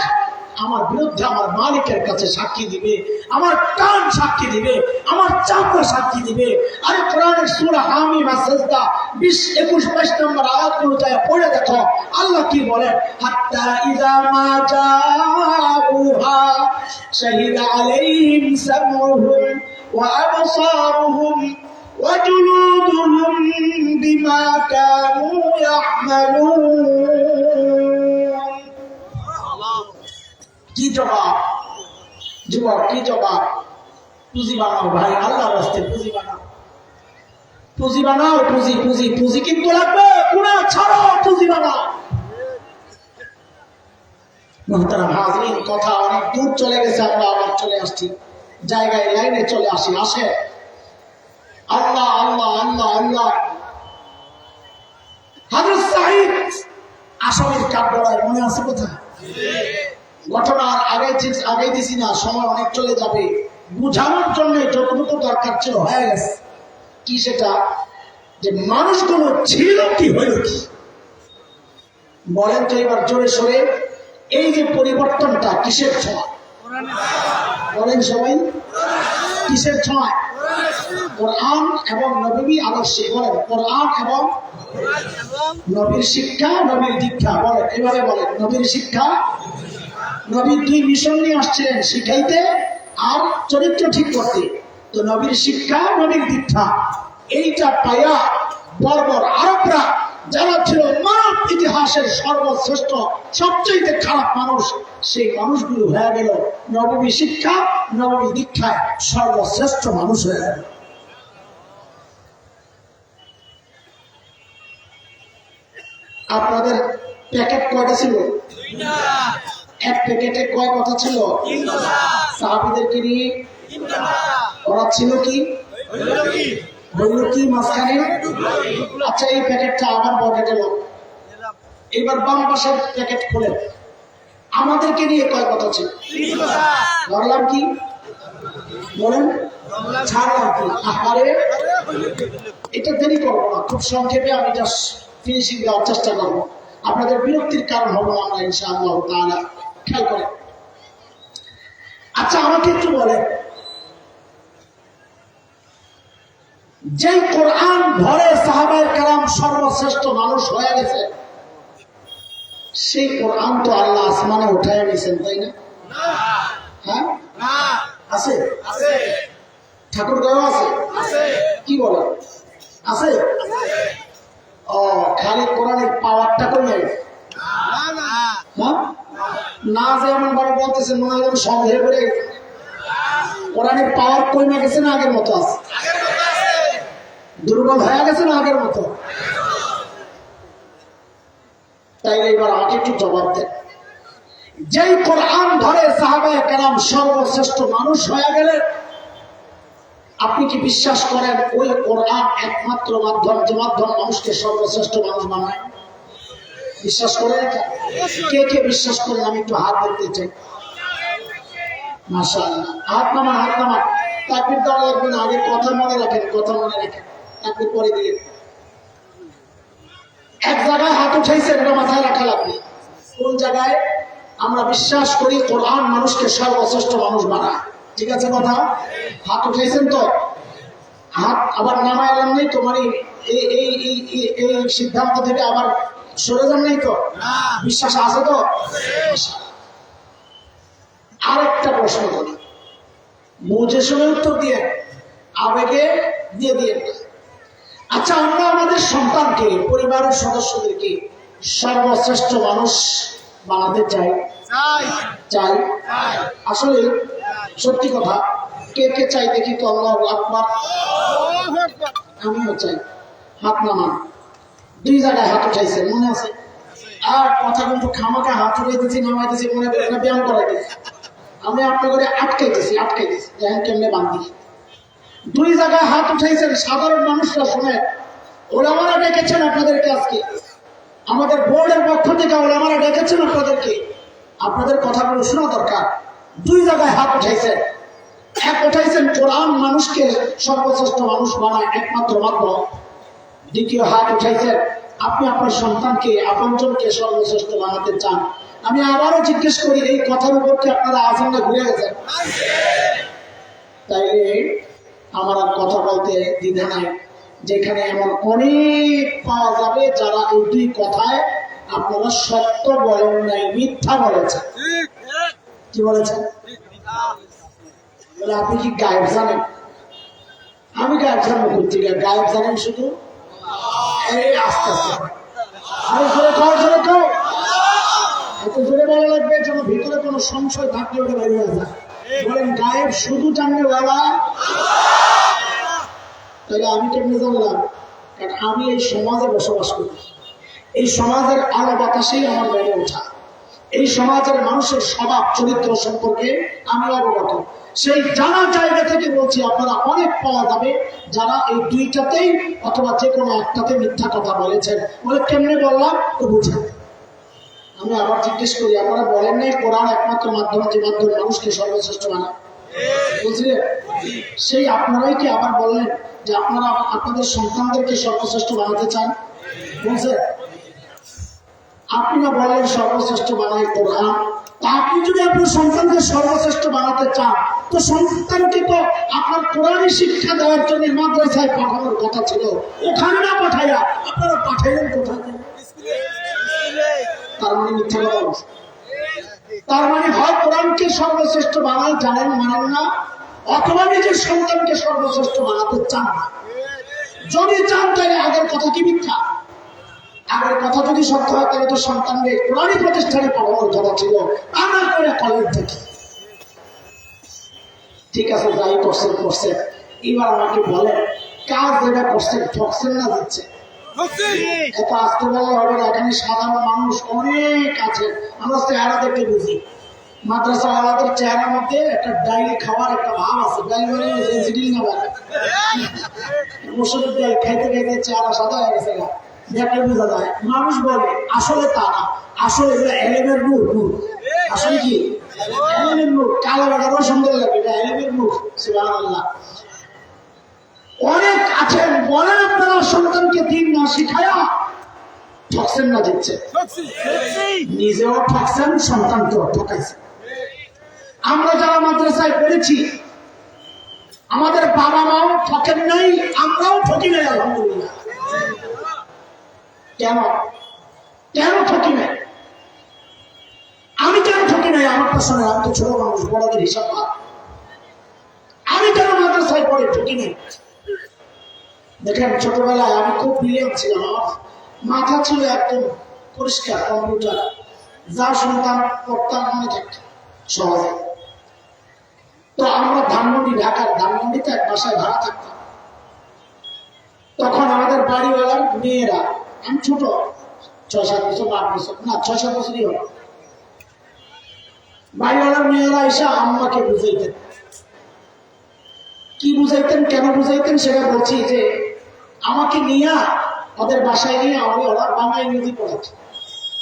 আমার বিরুদ্ধে আমার মালিকের কাছে সাক্ষী দিবে, আমার কান সাক্ষী দিবে, আমার চামড়া সাক্ষী দিবে। আরে কোরআনের সূরা হামিম আর সাজদা 20, 21, 22 নম্বর আয়াতগুলো যায় পড়ে দেখো, আল্লাহ কি বলেন? হাত্তা ইযা মা জাউহা শাহিদা আলাইহিম সামউহুম ওয়া আবসারুহুম ওয়া জুলুদুহুম বিমা কানু ইয়ামালুন। কি জবাব যুবক, কি জবাব? পুঁজি বানাও ভাই, আল্লাহর রাস্তায় পুঁজি বানাও, পুঁজি বানাও, পুঁজি পুঁজি পুঁজি কিন্তু লাগবে, গুনাহ ছাড়ো, পুঁজি বানাও। মুহতারাম হাজরিন, কথা অনেক দূর চলে গেছে, আমরা আবার চলে আসছি জায়গায়, লাইনে চলে আসি। আসে আল্লাহ আল্লাহ আল্লাহ আল্লাহ। হযরত সাঈদ আসামির কাঠগড়ায়, মনে আছে কোথায়? ঘটনার আগে দিছি না, সময় অনেক চলে যাবে। বুঝানোর জন্য যতটুকু দরকার ছিল হয়ে গেছে। কি সেটা? যে মানুষগুলো ছিল কি, হইল কি? বলেন তো এবার জোরে সোরে, এই যে পরিবর্তনটা কিসের ছোঁয়া? বলেন সবাই, কিসের ছোঁয়া? কোরআন এবং নবী আদর্শে। বলেন, কোরআন এবং নবীর শিক্ষা, নবীর দীক্ষা। বলেন এভাবে বলেন, নবীর শিক্ষা। নবীর 2 মিশন নিয়ে আসছিলেন, শিখাইতে আর চরিত্র ঠিক করতে। তো নবীর শিক্ষা, নবীর দীক্ষা, এইটা পাইয়া বর্বর আরবরা, যারা ছিল মানব ইতিহাসের সর্বশ্রেষ্ঠ সবচেয়ে খারাপ মানুষ, সেই মানুষগুলো হয়ে গেল নবী শিক্ষা, নবী দীক্ষায় সর্বশ্রেষ্ঠ মানুষ হয়ে গেল। আপনাদের প্যাকেট কয়টা ছিল? এক প্যাকেটে কয় কথা ছিল? সাহাবীদেরকে নিয়ে ওরা ছিল কি, হইল কি মাঝখানে? আচ্ছা, এই প্যাকেটটা আবার পকেটে লোক। এবার বাম পাশের প্যাকেট খুলে, আমাদেরকে নিয়ে কয় কথা ছিল? ধরলাম কি? বলেন, ছাড়লাম কি? আরে এটা দেরি করবো না, খুব সংক্ষেপে আমি জাস্ট ফিনিশিং দেওয়ার চেষ্টা করবো, আপনাদের বিরক্তির কারণ হবো আমরা ইনশাআল্লাহ তাআলা। খেয়াল করে। আচ্ছা, আমাকে একটু বলেন, যে কোরআন ধরে সাহাবায়ে কেরাম সর্বশ্রেষ্ঠ মানুষ হয়ে গেছে, সেই কোরআন তো আল্লাহ আসমানে উঠায় নিয়েছেন, তাই না? হ্যাঁ, আছে, ঠাকুর দেওয়া আছে, কি বলে আছে? ও, খালি কোরআনের পাওয়ারটা কমে না, যে এমন ভাবে বলতেছেন মনে হয় সন্দেহ করে গেছে। কোরআনের পাওয়ার কমে গেছে না আগের মতো আছে? দুর্বল হয়ে গেছে না আগের মতো? তাই এবার আমাকে একটু জবাব দেন, যেই কোরআন ধরে সাহাবায়ে কেরাম সর্বশ্রেষ্ঠ মানুষ হয়ে গেলেন, আপনি কি বিশ্বাস করেন ওই কোরআন একমাত্র মাধ্যম, যে মাধ্যম মানুষকে সর্বশ্রেষ্ঠ মানুষ বানায়? বিশ্বাস করেন এটা? কে কে বিশ্বাস করেন আমি একটু হাত দেখতে চাই। মাশাআল্লাহ, হাত নামান, হাত নামান। তাকবীর দেওয়া লাগবে না, আগে কথা মনে রাখেন, কথা মনে রাখেন, তাকবীর পরে দিয়ে। এক জায়গায় হাত উঠাইছে, এটা মাথায় রাখা লাগবে। কোন জায়গায়? আমরা বিশ্বাস করি কোরআন মানুষকে সর্বশ্রেষ্ঠ মানুষ বানায়। ঠিক আছে কথা? হাত উঠাইছেন তো? হাত আবার নামায় এলাম নেই তো, মানে এই এই এই এই সিদ্ধান্ত থেকে আবার সরে যান নেই তো? বিশ্বাস আছে তো? আরেকটা প্রশ্ন করি, বুঝে শুনে উত্তর দিয়ে, আবেগে দিয়ে দিয়ে। আচ্ছা, আমরা আমাদের সন্তানকে, পরিবারের সদস্যদেরকে সর্বশ্রেষ্ঠ মানুষ বানাতে চাই? চাই? আসলে সত্যি কথা, কে কে চাই দেখি তো? আল্লাহু আকবার। আমিও চাই। হাত নামান। দুই জায়গায় হাত উঠাইছে, মনে আছে? আর কথা কিন্তু খামাকা হাত উঠাইতেছি, নামাইতেছি, মনে করেন না ব্যায়াম করাইতেছি। আমি আপনার করে আটকাইতেছি দেখেন কেমনে বান্ধি। দুই জায়গায় হাত উঠাইছেন, সাধারণ মানুষরা শুনে। ওলামারা ডেকেছেন আপনাদেরকে আজকে, আমাদের বোর্ডের পক্ষ থেকে ওলামারা ডেকেছেন আপনাদেরকে, আপনাদের কথাগুলো শোনা দরকার। দুই জায়গায় হাত উঠাইছেন। এক উঠাইছেন কোরআন মানুষকে সর্বশ্রেষ্ঠ মানুষ বানায়, একমাত্র মাধ্যম। দ্বিতীয় হাত উঠাইছেন আপনি আপনার সন্তানকে, আপনজনকে সর্বশ্রেষ্ঠ বানাতে চান। আমি আবারও জিজ্ঞেস করি, এই কথার উপর কি আপনারা আছেন না ঘুরে গেছেন? তাইলে আমার আর কথা বলতে দ্বিধা নাই। যেখানে এমন অনেক পাওয়া যাবে যারা এই দুই কথায় আপনারা সত্য বলেন নাই, মিথ্যা বলেছেন। কি বলেছেন? বলে আপনি কি গায়েব জানেন? আমি গায়েব জানবো কোথেকে? গায়েব জানেন শুধু এই আস্তে আস্তে, আরে জোরে খাও, জোরে খাও। এত জোরে বলা লাগবে যেন ভিতরে কোনো সংশয় থাকলে ওটা বেরিয়ে যায়। বলেন গায়েব শুধু জানলে বাবা। তাহলে আমি কেমনি জানলাম? কারণ আমি এই সমাজে বসবাস করি, এই সমাজের আলো বাতাসেই আমার বেড়ে ওঠা, এই সমাজের মানুষের স্বভাব চরিত্র সম্পর্কে আমি অবগত। সেই জানার জায়গা থেকে বলছি, আপনারা অনেক পাওয়া যাবে যারা এই দুইটাতেই অথবা যে কোনো একটাতে মিথ্যা কথা বলেছেন। বলে কেমনে বললাম তো বুঝেন। আমি আবার জিজ্ঞেস করি, আপনারা বলেন নাই কোরআন একমাত্র মাধ্যম, যে মাধ্যমে মানুষকে সর্বশ্রেষ্ঠ বানায়? বুঝলেন? সেই আপনারাই কি আবার বললেন যে আপনারা আপনাদের সন্তানদেরকে সর্বশ্রেষ্ঠ বানাতে চান? বলছে আপনি না বলেন সর্বশ্রেষ্ঠ বানায় কোরআন। তা আপনি যদি আপনার সন্তানকে সর্বশ্রেষ্ঠ বানাতে চান, তো সন্তানকে তো আপনার কোরআনই শিক্ষা দেওয়ার জন্য মাদ্রাসায় পাঠানোর কথা ছিল। ওখানে না পাঠাইয়া আপনারা পাঠাইলেন কোথায়? তার মানে মিথ্যা কথা বলছে। তার মানে হয় কোরআনকে সর্বশ্রেষ্ঠ বানাই জানেন, মানেন না, অথবা নিজের সন্তানকে সর্বশ্রেষ্ঠ বানাতে চান না। যদি চান তাহলে আগের কথা কি মিথ্যা? আগের কথা যদি সত্য হয় তাহলে তো সন্তানকে কোরআনই প্রতিষ্ঠানে পড়ানোর কথা ছিল, তা না করে কলেজ থেকে। ঠিক আছে, যাই করছেন করছেন। এবার আমাকে বলেন, কাজ যেটা করছেন ঠকছেন না দিচ্ছে? এত আসতে বললে হবে না, এখানে সাধারণ মানুষ অনেক আছে, আমরা চেহারা দেখে বুঝি। মাদ্রাসা আলাদের চেহারার মধ্যে একটা ডাইলি খাবার একটা ভাব আছে। ডাইল মানে না মসুরের ডাল খাইতে খাইতে চেহারা সাদা হয়ে গেছে, দেখলে বোঝা যায়। মানুষ বলে আসলে তা না, আসলে এটা এলেমের মুখ। আসলে কি এলেমের মুখ? কালো বেটারও সুন্দর লাগে, এটা এলেমের মুখ। সুবহানাল্লাহ। অনেক আছেন বলেন আপনারা সন্তানকে দিন না শিখায়া ঠকছেন না দিচ্ছে, নিজেও ঠকছেন, সন্তানকেও ঠকাইছেন। আমরা যারা মাদ্রাসায় পড়েছি, আমাদের বাবা মাও ঠকেন নাই, আমরাও ঠকি নাই আলহামদুলিল্লাহ। কেন কেন ঠকি নাই? আমি কেন ঠকি নাই? আমার প্রশ্ন, আমি তো ছোট মানুষ, বড়দের হিসাব না। আমি কেন মাদ্রাসায় পড়ে ঠকি নাই? দেখেন, ছোটবেলায় আমি খুব ব্রিলিয়ান্ট ছিলাম। আমার মাথা ছিল একদম পরিষ্কার, কম্পিউটার, যা শুনতাম পড়তাম মনে থাকত সহজে। তো আমরা ধানমন্ডি, ঢাকার ধানমন্ডিতে এক বাসায় ভাড়া থাকতাম। তখন আমাদের বাড়িওয়ালার মেয়েরা, আমি ছোট 6-7 বছর, 8 বছর না, 6-7 বছরই হল, বাড়িওয়ালার মেয়েরা এসে আম্মাকে বুঝাইতেন। কি বুঝাইতেন, কেন বুঝাইতেন সেটা বলছি যে আমাকে নিয়ে ওদের বাসায় নিয়ে আমি ওরা বাংলা ইংরেজি পড়াচ্ছি।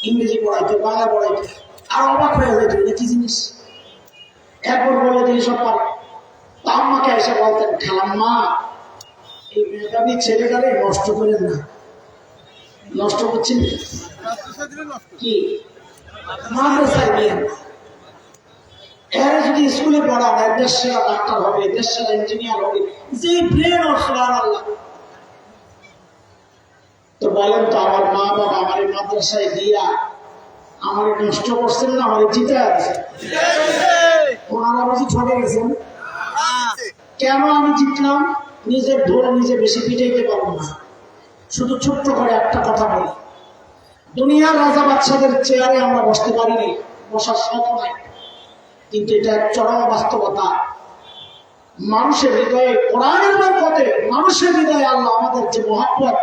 ইংরেজি পড়াইতো, বাংলা পড়াইতো, আর অবাক হয়ে যেত এটা কি জিনিস। একবার বলে দিলে সব পারে। তা আম্মাকে এসে বলতেন, খালাম্মা এই মেধাবী ছেলেটারে নষ্ট করেন না। নষ্ট করছেন কি? মাদ্রাসায় নিয়ে এরা যদি স্কুলে পড়া হয় দেশ সেরা ডাক্তার হবে, দেশ সেরা ইঞ্জিনিয়ার হবে, যে ব্রেন আল্লাহ। তো বলেন তো আমার মা বাবা আমার এই মাদ্রাসায় দিয়া আমার নষ্ট করছেন না আমার জিতে আছে? ওনারা বুঝি ঠকে গেছেন। কেন আমি জিতলাম? নিজের ধরে নিজে বেশি পিটাইতে পারবো না। শুধু ছোট্ট করে একটা কথা বলি, দুনিয়ার রাজা বাচ্চাদের চেয়ারে আমরা বসতে পারিনি, বসার শখ নাই, কিন্তু এটা এক চরম বাস্তবতা। মানুষের হৃদয়ে কোরআনের বরকতে মানুষের হৃদয়ে আল্লাহ আমাদের যে মহব্বত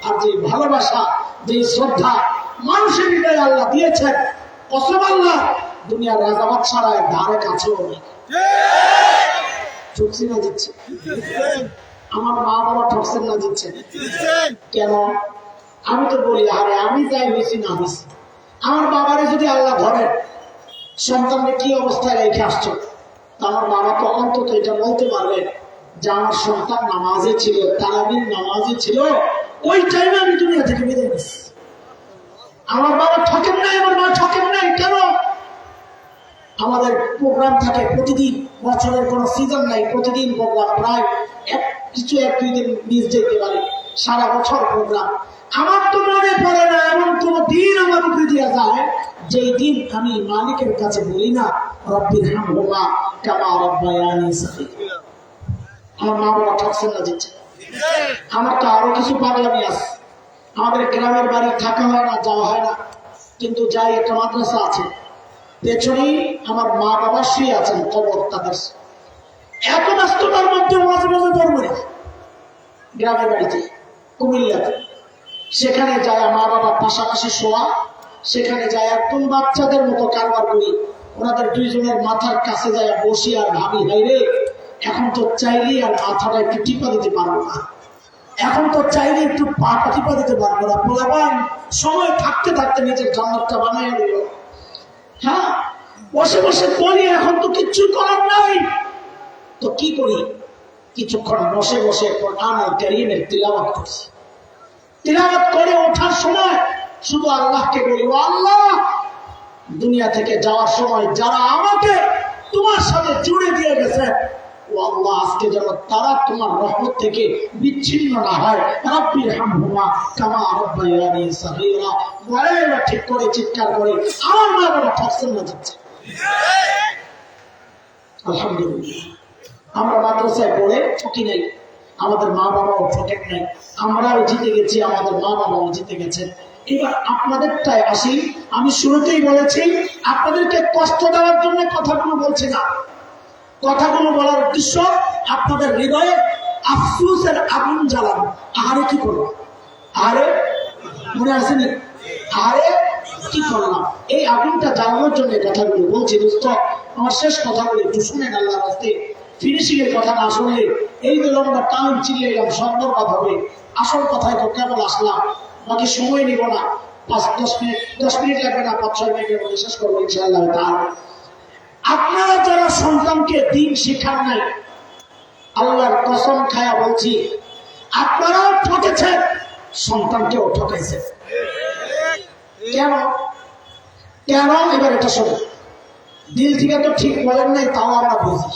আর যে ভালোবাসা, যে শ্রদ্ধা মানুষের হৃদয়ে আল্লাহ দিয়েছেন, কসম আল্লাহ দুনিয়ার রাজা বাচ্চারা ধারে কাছেও নেই। ঠকছি না দিচ্ছে? আমার মা বাবা ঠকছেন না দিচ্ছেন? কেন? আমি তো বলি আরে আমি যাই হয়েছি না হয়েছি, আমার বাবারে যদি আল্লাহ ধরেন সন্তানকে কি অবস্থায় রেখে আসছো, আমার বাবা তো অন্তত এটা বলতে পারবে যে আমার সন্তান নামাজে ছিল, তারাবির নামাজে ছিল, ওই টাইমে আমি দুনিয়া থেকে বিদায় নিচ্ছি। আমার বাবা ঠকেন নাই, আমার মা ঠকেন নাই। কেন? আমাদের প্রোগ্রাম থাকে প্রতিদিন, বছরের কোনো সিজন নাই, প্রতিদিন প্রোগ্রাম, প্রায় এক দুই দিন মিস যেতে পারে, সারা বছর প্রোগ্রাম। আমার তো মনে পড়ে না এমন কোন দিন আমার উপরে দেওয়া যায় যেই দিন আমি মালিকের কাছে বলি না রব্বির হামহুমা কামা রাব্বায়ানি সগীরা। আমার মা বাবা ঠকছেন না দিচ্ছে? আমার তো আরো কিছু পাগলামি আছে। আমাদের গ্রামের বাড়ি থাকা হয় না, যাওয়া হয় না, কিন্তু যাই একটা মাদ্রাসা আছে, পেছনেই আমার মা বাবা শুয়ে আছেন, কবর তাদের। এত ব্যস্ততার মধ্যে মাঝে মাঝে পড়বো না গ্রামের বাড়িতে কুমিল্লাতে, সেখানে যায় মা বাবার পাশাপাশি শোয়া, সেখানে যায় একদম বাচ্চাদের মতো কারবার করি, ওনাদের দুইজনের মাথার কাছে যায় বসি আর ভাবি হাইরে এখন তো চাইলেই আর মাথাটা একটু টিপা দিতে পারবো না, এখন তো চাইলে একটু পাটা টিপা দিতে পারবো না, পোলাপান সময় থাকতে থাকতে নিজের জান্নাতটা বানিয়ে দিল। হ্যাঁ, বসে বসে বলি এখন তো কিচ্ছু করার নাই, তো কি করি? কিছুক্ষণ বসে বসে কোরআন আর কারীমের তিলাওয়াত করছি। তিলাওয়াত করে ওঠার সময় শুধু আল্লাহকে বলি, ও আল্লাহ দুনিয়া থেকে যাওয়ার সময় যারা আমাকে তোমার সাথে জুড়ে দিয়ে গেছে, ও আল্লাহ আজকে যেন তারা তোমার রহমত থেকে বিচ্ছিন্ন না হয়। রাব্বির হামহুমা কামা রাব্বায়ানি সগীরা। বলেন ঠিক করে চিৎকার করে আমার মা বাবা ঠকছেন না দিচ্ছে? আলহামদুলিল্লাহ আমরা মাদ্রাসায় পড়ে ঠকি নাই, আমাদের মা বাবাও ঠকেন নাই, আমরাও জিতে গেছি, আমাদের মা বাবাও জিতে গেছেন। এবার আপনাদেরটাই আসি। আমি শুরুতেই বলেছি আপনাদেরকে কষ্ট দেওয়ার জন্য কথাগুলো বলছি না, কথাগুলো বলার উদ্দেশ্য আপনাদের হৃদয়ে আফসোসের আগুন জ্বালানো। আরে কি করবো, আরে মনে আসেনি, আরে কি করলাম, এই আগুনটা জ্বালানোর জন্য কথাগুলো বলছি। দোস্ত আমার শেষ কথাগুলো একটু শুনেন আল্লাহর রাস্তে। ফিনিশিং এর কথা না শুনলে এই যে লম্বা টান চিলিয়ে এলাম সব বরবাদ হবে। আসল কথায় তো কেবল আসলাম, বাকি সময় নিব না, 5-10 মিনিট লাগবে না, 5-6 মিনিটের মধ্যে শেষ করবো ইনশাআল্লাহ তাআলা। আপনারা যারা সন্তানকে দিন শিখান নাই, আল্লাহর কসম খায়া বলছি আপনারাও ঠকেছেন, সন্তানকেও ঠকেছেন। কেন কেন এবার এটা শোনো, দিল থেকে তো ঠিক বলেন নাই, তাও আমরা বুঝি।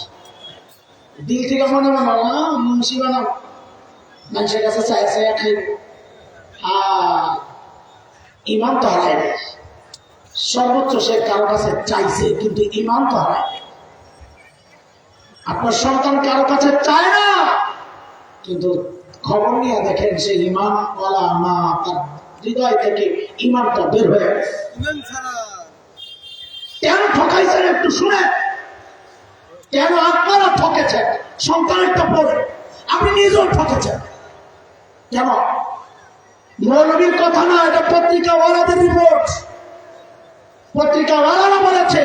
দিল থেকে মনে মনে না মুন্সি বানাম, মানুষের কাছে চায় চাইয়া খাইব, ইমান তো হারায় না। সর্বোচ্চ সে কারো কাছে চাইছে, কিন্তু ইমান তো হারায় না। আপনার সন্তান কারো কাছে চায় না, কিন্তু খবর নিয়ে দেখেন সে ইমান ওয়ালা না, তার হৃদয় থেকে ইমানটা বের হয়ে গেছে। কেন ঠকাইছেন একটু শুনে, কেন আপনারা ঠকেছেন? সন্তানেরটা পড়ে আপনি নিজেও ঠকেছেন। কেন? মৌলবীর কথা না, এটা পত্রিকাওয়ালাদের রিপোর্ট। পত্রিকাওয়ালারা বলেছে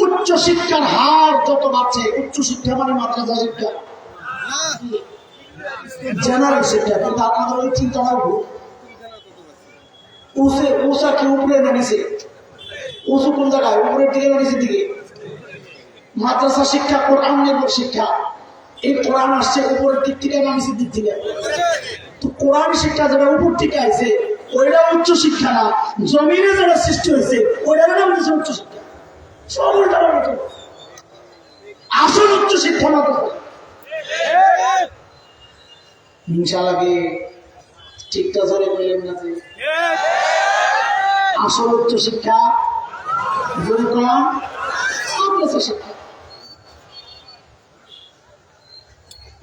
উচ্চ শিক্ষার হার যত বাড়ছে, উচ্চ শিক্ষা মানে মাদ্রাসা শিক্ষা, জেনারেল শিক্ষা, কিন্তু আপনাদের ওই চিন্তা ভুল। উষা কি উপরে নামিছে? উঁচু কোন জায়গায়? উপরের দিকে না নিচের দিকে? মাদ্রাসা শিক্ষা কোরআন নির্ভর শিক্ষা। এই কোরআন আসছে উপরের দিক থেকে না নিচের দিক থেকে? তো কোরআন শিক্ষা যেটা উপর থেকে আছে ওইটা উচ্চ শিক্ষা না, জমিনে যেটা সৃষ্টি হয়েছে ওইটা নাম হচ্ছে উচ্চ শিক্ষা। সব উল্টা পাল্টা। আসল উচ্চ শিক্ষা মাদ্রাসা। হিংসা লাগে, ঠিকটা ধরে বললেন না যে আসল উচ্চ শিক্ষা মাদ্রাসা শিক্ষা।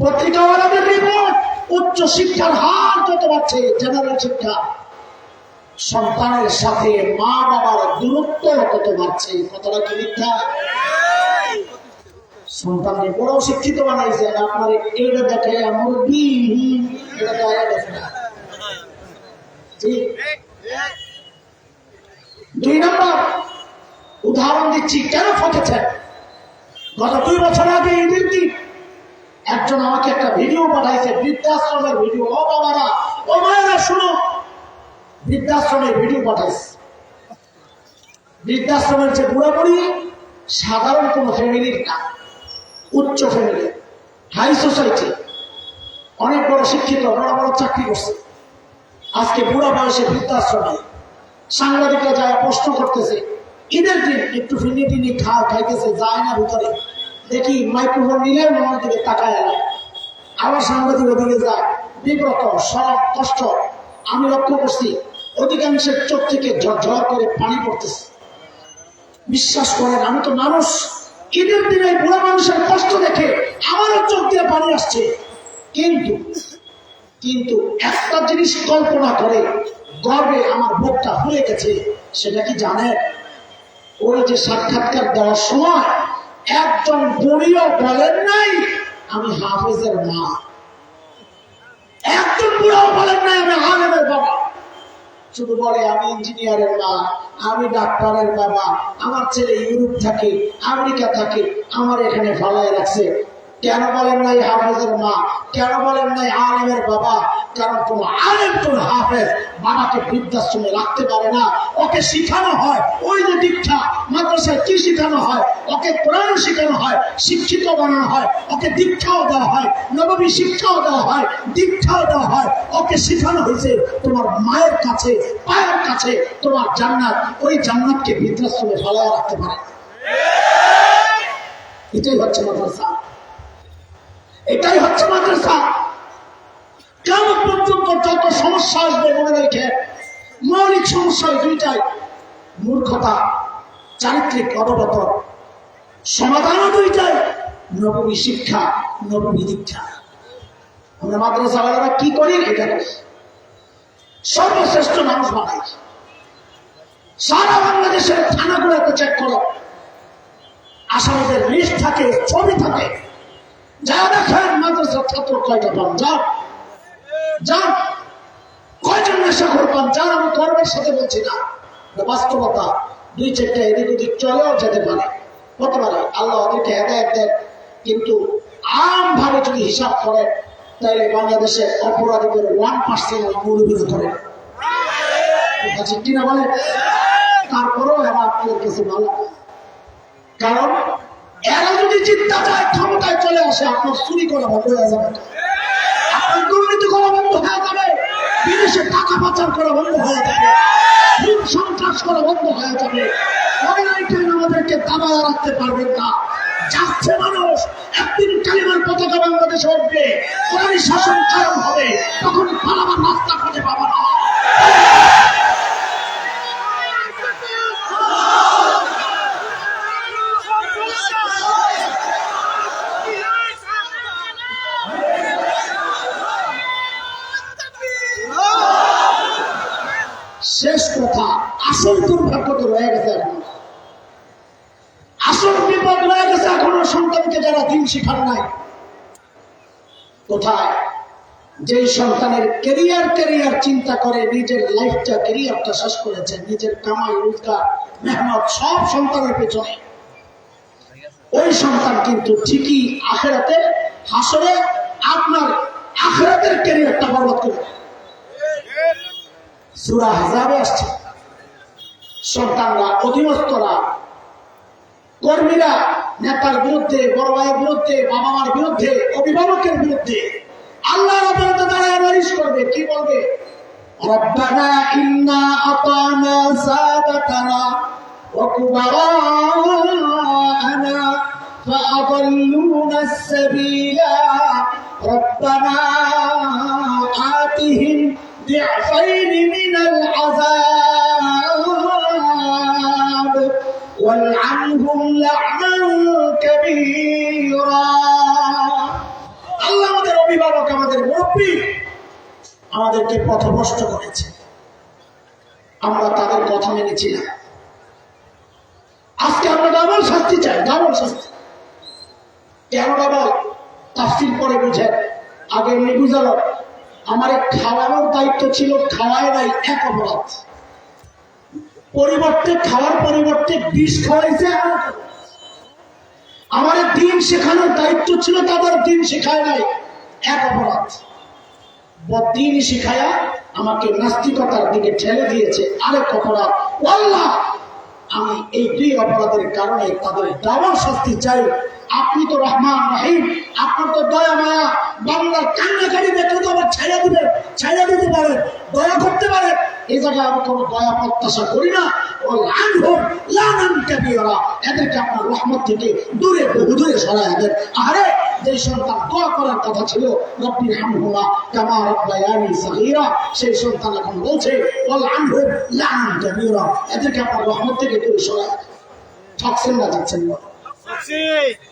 পত্রিকাওয়ালাদের রিপোর্ট, উচ্চ শিক্ষার হার যত বাড়ছে, জেনারেল শিক্ষা, সন্তানের সাথে মা বাবার দূরত্ব তত বাড়ছে। কতটা কি মিথ্যা? সন্তানকে বড় শিক্ষিত বানাইছেন, আপনার এইটা দেখে আমার এটা দেখা গেছে না। ঠিক। 2 নম্বর উদাহরণ দিচ্ছি কেন ঠকেছেন। গত 2 বছর আগে ঈদের দিন একজন আমাকে একটা ভিডিও পাঠাইছে, বৃদ্ধাশ্রমের ভিডিও। ও বাবারা, ও মায়েরা শুনো, বৃদ্ধাশ্রমের ভিডিও পাঠাইছে। বৃদ্ধাশ্রমের যে বুড়া বুড়ি সাধারণ কোন ফ্যামিলির না, উচ্চ ফ্যামিলি, হাই সোসাইটি, অনেক বড় শিক্ষিত, বড় বড় চাকরি করছে। আজকে বুড়া বয়সে বৃদ্ধাশ্রমে সাংবাদিকরা যায় প্রশ্ন করতেছে, ঈদের দিন একটু ফিনি টিনি খাইতেছে, যায় না ভিতরে, দেখি মাইক্রোফোন নিলে মনের দিকে তাকায় এলাম। আবার সাংবাদিক ওদিকে যায়, বিব্রত, সরব, কষ্ট। আমি লক্ষ্য করছি অধিকাংশের চোখ থেকে ঝরঝর করে পানি পড়তেছে। বিশ্বাস করেন, আমি তো মানুষ, ঈদের দিনে বুড়া মানুষের কষ্ট দেখে আমারও চোখ দিয়ে পানি আসছে। কিন্তু কিন্তু একটা জিনিস কল্পনা করে গর্বে আমার বুকটা ফুলে গেছে। সেটা কি জানেন? ওই যে সাক্ষাৎকার দেওয়ার সময় একজন বুড়িও বলেন নাই আমি হাফেজের মা, একজন বুড়াও বলেন নাই আমি আলেমের বাবা। শুধু বলে আমি ইঞ্জিনিয়ারের মা, আমি ডাক্তারের বাবা, আমার ছেলে ইউরোপ থাকে, আমেরিকা থাকে, আমার এখানে ফালায় রাখছে। কেন বলেন নাই হাফেজের মা? কেন বলেন নাই আলেমের বাবা? কারণ কোন আলেম, কোন হাফেজ বাবাকে বৃদ্ধাশ্রমে রাখতে পারে না। ওকে শিখানো হয়, ওই যে দীক্ষা মাদ্রাসায় কি শিখানো হয়, ওকে কোরআন শিখানো হয়, শিক্ষিত বানানো হয়, ওকে দীক্ষাও দেওয়া হয়, নববী শিক্ষাও দেওয়া হয়, দীক্ষাও দেওয়া হয়। ওকে শিখানো হয়েছে তোমার মায়ের কাছে, পায়ের কাছে তোমার জান্নাত, ওই জান্নাতকে বৃদ্ধাশ্রমে ফেলায় রাখতে পারে। এটাই হচ্ছে মাদ্রাসা, এটাই হচ্ছে মাদ্রাসা। কেমন পর্যন্ত যত সমস্যা আসবে মনে রেখে, মৌলিক সমস্যা 2টাই, মূর্খতা, চারিত্রিক অবগত। সমাধানও 2টাই, নববী শিক্ষা, নববী দীক্ষা। আমরা মাদ্রাসাওয়ালারা কি করি? এটা সর্বশ্রেষ্ঠ মানুষ বানাই। সারা বাংলাদেশের থানাগুলোতে চেক করো, আসামিদের লিস্ট থাকে, ছবি থাকে। যা দেখেন মাদ্রাসার ছাত্র কয়টা পান, যান কয়জন নেশাখোর পান, যান। আমি গর্বের সাথে বলছি না, বাস্তবতা। 2-4টা এদিক ওদিক চলেও যেতে পারে, হতে পারে, আল্লাহ ওদেরকে হেদায়েত দেন। কিন্তু আমভাবে যদি হিসাব করেন তাহলে বাংলাদেশের অপরাধীদের 1% মৌলবীরা ধরেন। ঠিক কিনা বলে? তারপরেও এরা আপনাদের কাছে ভালো, কারণ এরা যদি চিন্তা চায় ক্ষমতায় চলে আসে, আপনার চুরি করা বন্ধ হয়ে যাবে, আপনার দুর্নীতি করা বন্ধ হয়ে যাবে, বিদেশে টাকা পাচার করা বন্ধ হয়ে যাবে, সন্ত্রাস করা বন্ধ হয়ে যাবে। আমাদেরকে দাবায় রাখতে পারবেন না। যাচ্ছে মানুষ, একদিন কালিমার পতাকা বাংলাদেশে উঠবে, কোরআনী শাসন কায়েম হবে, তখন পালাবার রাস্তা খুঁজে পাবো না। শেষ কথা, আসল দুর্ভাগ্য তো রয়ে গেছে, এখন আসল বিপদ রয়ে গেছে এখনো সন্তানকে যারা দিন শিখান নাই। কোথায়? যেই সন্তানের ক্যারিয়ার চিন্তা করে, নিজের লাইফটা, ক্যারিয়ারটা শেষ করেছে, নিজের কামাই রোজগার মেহনত সব সন্তানের পেছনে, ওই সন্তান কিন্তু ঠিকই আখেরাতে, হাসরে আপনার আখেরাতের ক্যারিয়ারটা বরবাদ করবে। সূরা আহজাবে আসছে, সন্তানরা, অধীনস্থরা, কর্মীরা নেতার বিরুদ্ধে, বড় ভাইয়ের বিরুদ্ধে, বাবা মার বিরুদ্ধে, অভিভাবকের বিরুদ্ধে আল্লাহর আদালতে দাঁড়ায় নালিশ করবে। কি বলবে? রব্বানা ইন্না আতানা সাদাতানা ওয়া কুবারানা ফাআদাল্লুনা আস-সাবিলা রব্বানা আতিহিম ضعفين من العذاب والعنهم لعنا كبيرا। আল্লাহ আমাদের অভিভাবক, আমাদের মুরব্বী আমাদেরকে পথভ্রষ্ট করেছে, আমরা তাদের কথা মেনেছি না। আজকে আমরা ডাবল শাস্তি চাই, ডাবল শাস্তি। কেন ডাবল? তাফসীর পরে বুঝেন, আগে এমনি বুঝালো। আমার খাওয়ানোর দায়িত্ব ছিল, খাওয়ায় নাই, এক অপরাধ। পরিবর্তে খাওয়ার পরিবর্তে বিষ খাওয়াইছে। আমার দিন শেখানোর দায়িত্ব ছিল, তাদের দিন শেখায় নাই, এক অপরাধ। দিন শিখায়া আমাকে নাস্তিকতার দিকে ঠেলে দিয়েছে, আরেক অপরাধ। আল্লাহ, আমি এই দুই অপরাধের কারণে তাদের ডাবল শাস্তি চাই। আপনি তো রহমান রহিম, আপনার তো দয়া মায়া, বাংলার কান্নাকারি দেখলে তো আবার ছাইয়া দিবেন, ছাইয়া দিতে পারেন, দয়া করতে পারেন। এই জায়গায় আমি কোনো দয়া প্রত্যাশা করি না। ও লানান কাবীরা, এদেরকে আপনার রহমত থেকে দূরে, বহু দূরে সরায় দেন। আরে যে সন্তান দোয়া করার কথা ছিল, রব্বির হামহুমা কামা রাব্বায়ানি সগীরা, সেই সন্তান এখন বলছে ওয়াল আনহুম লানান কাবীরা, এদেরকে আপনার রহমত থেকে দূরে সরায়। ঠকছেন না, যাচ্ছেন না।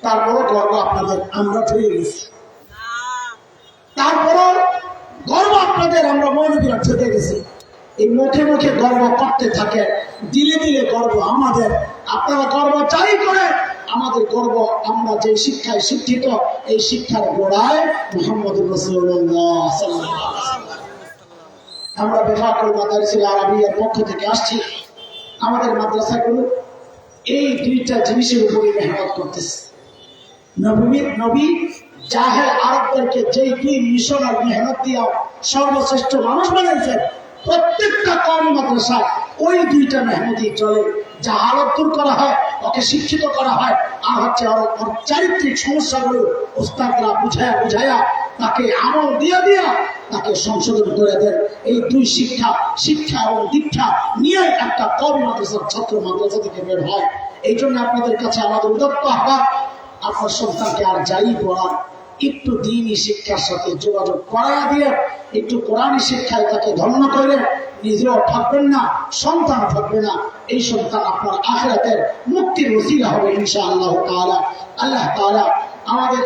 তারপরও গর্ব আপনাদের, আমরা ফিরে গেছি। তারপরও গর্ব আপনাদের, আমরা মৌলবীরা ঠকে গেছি। এই মুখে মুখে গর্ব করতে থাকে, দিলে দিলে গর্ব আমাদের। আপনারা গর্ব চাই করে, আমাদের গর্ব আমরা যে শিক্ষায় শিক্ষিত, এই শিক্ষার গোড়ায় মুহাম্মদুর রাসূলুল্লাহ সাল্লাল্লাহু আলাইহি ওয়াসাল্লাম। আমরা বেফাকুল মাদারিসুল আরাবিয়ার পক্ষ থেকে আসছি। আমাদের মাদ্রাসাগুলো এই দুইটা জিনিসের উপরে মেহনত করতেছে। নবী জাহেল আরবদেরকে যেই দুই মিশন আর মেহনত দিয়া সর্বশ্রেষ্ঠ মানুষ বানাইছেন, প্রত্যেকটা কম মাদ্রাসায় ওই দুইটা মেহনতই চলে। জাহালত দূর করা হয়, ওকে শিক্ষিত করা হয়, আর হচ্ছে ওর চারিত্রিক সমস্যাগুলো ওস্তাদরা বুঝায়া বুঝায়া তাকে আমল দিয়া দিয়া তাকে সংশোধন করে দেন। এই দুই শিক্ষা এবং দীক্ষা নিয়ে একটা কওমি মাদ্রাসার ছাত্র মাদ্রাসা থেকে বের হয়। এই জন্য আপনাদের কাছে আমাদের উদাত্ত আহ্বান, আপনার সন্তানকে আর যাই পড়ান, একটু দ্বীনি শিক্ষার সাথে যোগাযোগ করা দিয়ে, একটু কোরআনী শিক্ষায় তাকে ধন্য করে, নিজেও থাকবেন না, সন্তান থাকবে না। এই সন্তান আপনার আখিরাতের মুক্তির ওসিলা হবে ইনশাআল্লাহ তাআলা। আল্লাহ তাআলা আমাদের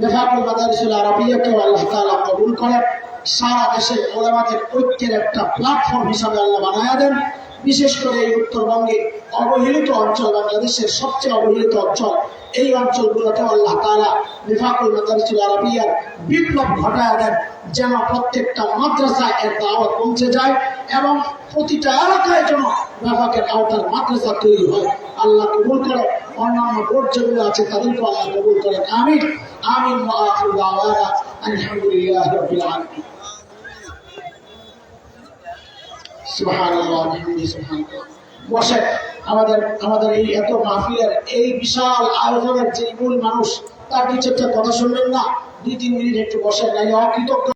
বেফাকুল মাদারিসুল আরাবিয়াকে আল্লাহ তাআলা কবুল করেন। সারা দেশের ওলামাদের ঐক্যের একটা প্ল্যাটফর্ম হিসাবে আল্লাহ বানায়া দেন। বিশেষ করে এই উত্তরবঙ্গে অবহেলিত অঞ্চল, বাংলাদেশের সবচেয়ে অবহেলিত অঞ্চল, এই অঞ্চলগুলোতে আল্লাহ তাআলা বেফাকুল মাদারিসুল আরাবিয়ার বিপ্লব ঘটায়া দেন, যেন প্রত্যেকটা মাদ্রাসায় এর দাওয়াত পৌঁছে যায় এবং প্রতিটা এলাকায় যেন বেফাকের আওতার মাদ্রাসা তৈরি হয়। আল্লাহ কবুল করে। অন্যান্য বোর্ড যেগুলো আছে তাদেরকে আল্লাহ কবুল করেন। আমিন আমিন। ওয়া আখিরু দাওয়ানা আলহামদুলিল্লাহি রাব্বিল আলামিন। সুবহানাল্লাহ ওয়া বিহামদিহি সুবহানাল্লাহ। বসে আমাদের এই এত মাহফিলের এই বিশাল আয়োজনের যে মূল মানুষ, তার কিছু একটা কথা শুনলেন না, 2-3 মিনিট একটু বসেন, নাই অকৃতজ্ঞ